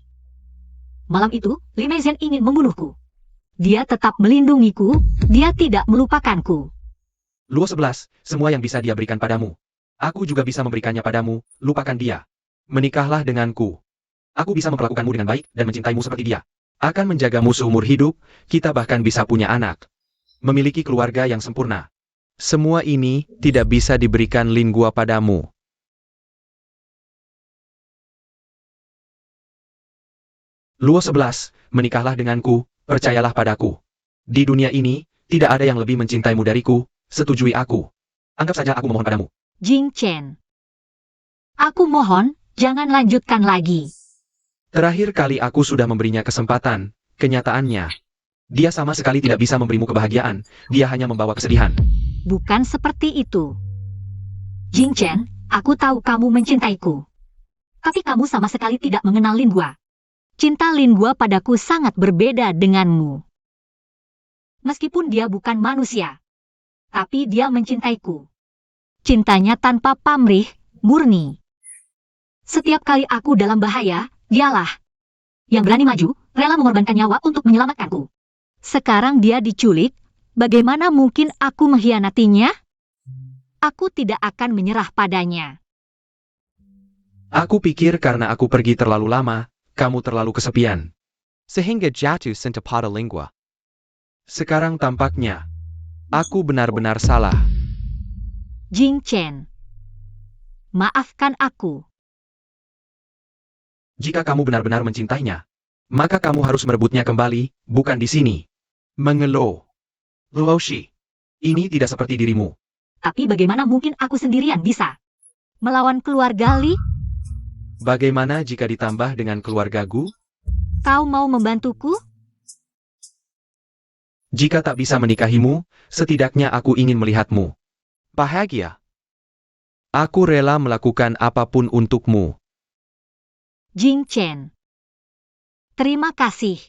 Malam itu, Li Meizhen ingin membunuhku. Dia tetap melindungiku, dia tidak melupakanku. Luo 11, semua yang bisa dia berikan padamu. Aku juga bisa memberikannya padamu, lupakan dia. Menikahlah denganku. Aku bisa memperlakukanmu dengan baik dan mencintaimu seperti dia. Akan menjagamu seumur hidup, kita bahkan bisa punya anak. Memiliki keluarga yang sempurna. Semua ini tidak bisa diberikan Lingua padamu. Luo 11, menikahlah denganku, percayalah padaku. Di dunia ini, tidak ada yang lebih mencintaimu dariku, setujui aku. Anggap saja aku memohon padamu. Jing Chen. Aku mohon, jangan lanjutkan lagi. Terakhir kali aku sudah memberinya kesempatan, kenyataannya. Dia sama sekali tidak bisa memberimu kebahagiaan, dia hanya membawa kesedihan. Bukan seperti itu. Jing Chen, aku tahu kamu mencintaiku. Tapi kamu sama sekali tidak mengenal Lingua. Cinta Lingua padaku sangat berbeda denganmu. Meskipun dia bukan manusia, tapi dia mencintaiku. Cintanya tanpa pamrih, murni. Setiap kali aku dalam bahaya, dialah yang berani maju, rela mengorbankan nyawa untuk menyelamatkanku. Sekarang dia diculik, bagaimana mungkin aku mengkhianatinya? Aku tidak akan menyerah padanya. Aku pikir karena aku pergi terlalu lama, kamu terlalu kesepian. Sehingga jatuh cinta pada Lingua. Sekarang tampaknya, aku benar-benar salah. Jing Chen. Maafkan aku. Jika kamu benar-benar mencintainya, maka kamu harus merebutnya kembali, bukan di sini. Mengeluh. Luoshi, ini tidak seperti dirimu. Tapi bagaimana mungkin aku sendirian bisa melawan keluarga Li? Bagaimana jika ditambah dengan keluarga Gu? Kau mau membantuku? Jika tak bisa menikahimu, setidaknya aku ingin melihatmu Bahagia. Aku rela melakukan apapun untukmu. Jing Chen. Terima kasih.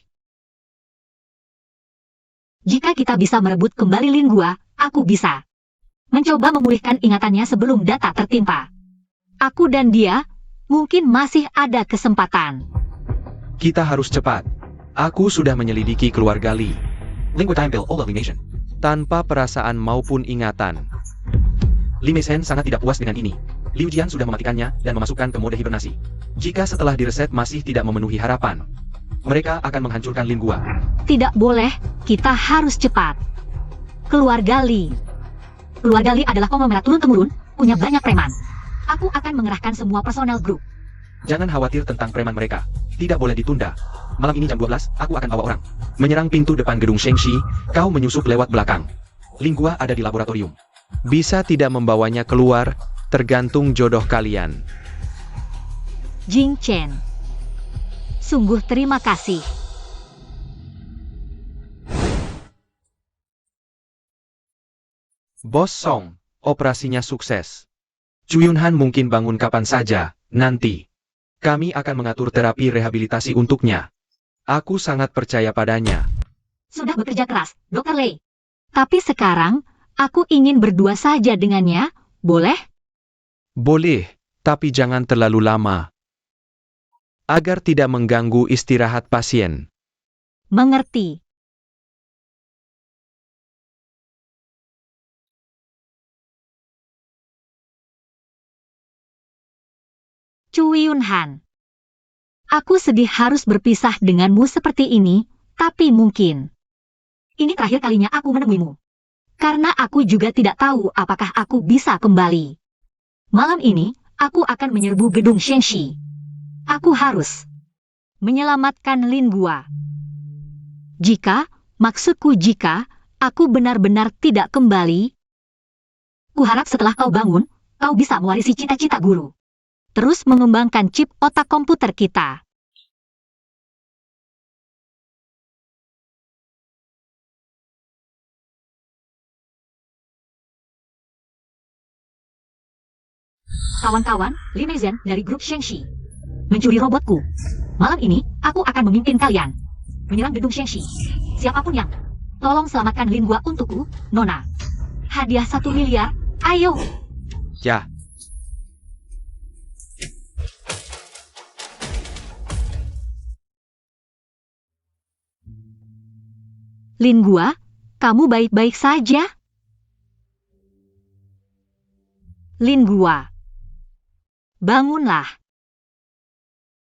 Jika kita bisa merebut kembali Lingua, aku bisa mencoba memulihkan ingatannya sebelum data tertimpa. Aku dan dia mungkin masih ada kesempatan. Kita harus cepat. Aku sudah menyelidiki keluarga Li. Lingua tampil all of the nation. Tanpa perasaan maupun ingatan. Li Meizhen sangat tidak puas dengan ini. Liu Jian sudah mematikannya dan memasukkan ke mode hibernasi. Jika setelah direset masih tidak memenuhi harapan, mereka akan menghancurkan Lingua. Tidak boleh, kita harus cepat. Keluarga Li. Keluarga Li adalah konglomerat turun-temurun, punya banyak preman. Aku akan mengerahkan semua personel grup. Jangan khawatir tentang preman mereka. Tidak boleh ditunda. Malam ini jam 12, aku akan bawa orang. Menyerang pintu depan gedung Shengxi, kau menyusup lewat belakang. Lingua ada di laboratorium. Bisa tidak membawanya keluar, tergantung jodoh kalian. Jing Chen. Sungguh terima kasih. Bos Song, operasinya sukses. Chuyunhan mungkin bangun kapan saja, nanti. Kami akan mengatur terapi rehabilitasi untuknya. Aku sangat percaya padanya. Sudah bekerja keras, Dr. Lei. Tapi sekarang, aku ingin berdua saja dengannya, boleh? Boleh, tapi jangan terlalu lama. Agar tidak mengganggu istirahat pasien. Mengerti. Chu Yunhan. Aku sedih harus berpisah denganmu seperti ini, tapi mungkin. Ini terakhir kalinya aku menemuimu. Karena aku juga tidak tahu apakah aku bisa kembali. Malam ini, aku akan menyerbu gedung Shengxi. Aku harus menyelamatkan Lin Gua. Maksudku jika, aku benar-benar tidak kembali, kuharap setelah kau bangun, kau bisa mewarisi cita-cita guru. Terus mengembangkan chip otak komputer kita. Kawan-kawan, Li Meizen dari grup Shengxi. Mencuri robotku. Malam ini, aku akan memimpin kalian. Menyerang gedung Shengxi. Siapapun yang tolong selamatkan Lin Gua untukku, Nona. Hadiah 1 miliar, ayo. Ya. Lin Gua, kamu baik-baik saja? Lin Gua. Bangunlah.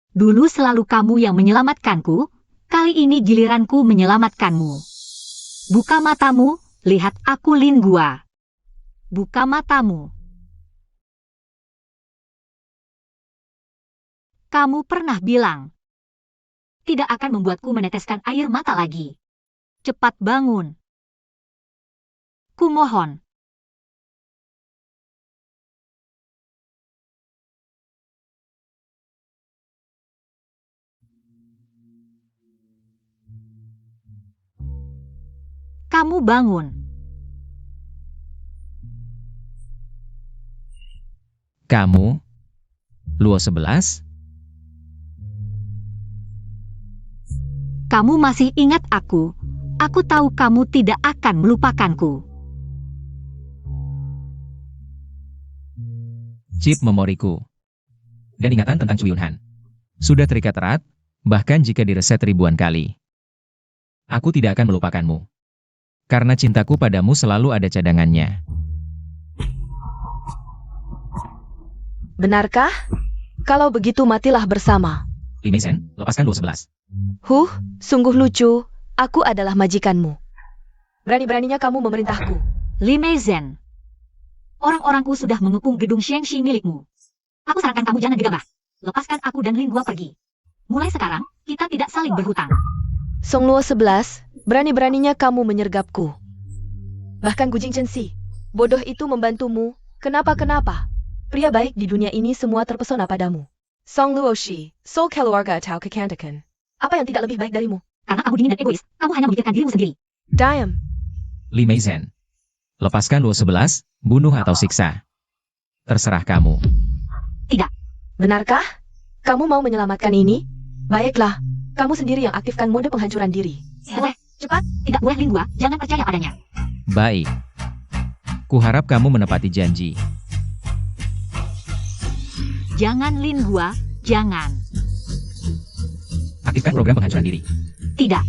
Dulu selalu kamu yang menyelamatkanku, kali ini giliranku menyelamatkanmu. Buka matamu, lihat aku Lin Gua. Buka matamu. Kamu pernah bilang, tidak akan membuatku meneteskan air mata lagi. Cepat bangun. Kumohon. Kamu bangun. Kamu? Luo 11? Kamu masih ingat aku. Aku tahu kamu tidak akan melupakanku. Chip memoriku. Dan ingatan tentang Chuyunhan. Sudah terikat erat, bahkan jika direset ribuan kali. Aku tidak akan melupakanmu. Karena cintaku padamu selalu ada cadangannya. Benarkah? Kalau begitu matilah bersama. Li Meizen, lepaskan Luo 11. Sungguh lucu. Aku adalah majikanmu. Berani-beraninya kamu memerintahku. Li Meizen. Orang-orangku sudah mengepung gedung Shengxi milikmu. Aku sarankan kamu jangan gegabah. Lepaskan aku dan Lin Gua pergi. Mulai sekarang, kita tidak saling berhutang. Song Luo 11, berani-beraninya kamu menyergapku. Bahkan Gu Jingchensi, bodoh itu membantumu. Kenapa? Pria baik di dunia ini semua terpesona padamu. Song Luo Shi, Soul Keluarga atau Kekantakan. Apa yang tidak lebih baik darimu? Karena kamu dingin dan egois, kamu hanya memikirkan dirimu sendiri. Diam. Li Meizen. Lepaskan Luo 11, bunuh atau siksa. Terserah kamu. Tidak. Benarkah? Kamu mau menyelamatkan ini? Baiklah, kamu sendiri yang aktifkan mode penghancuran diri. Boleh, cepat. Tidak boleh Lin Gua, jangan percaya padanya. Baik. Kuharap kamu menepati janji. Jangan Lin Gua, jangan. Aktifkan program penghancuran diri. Tidak.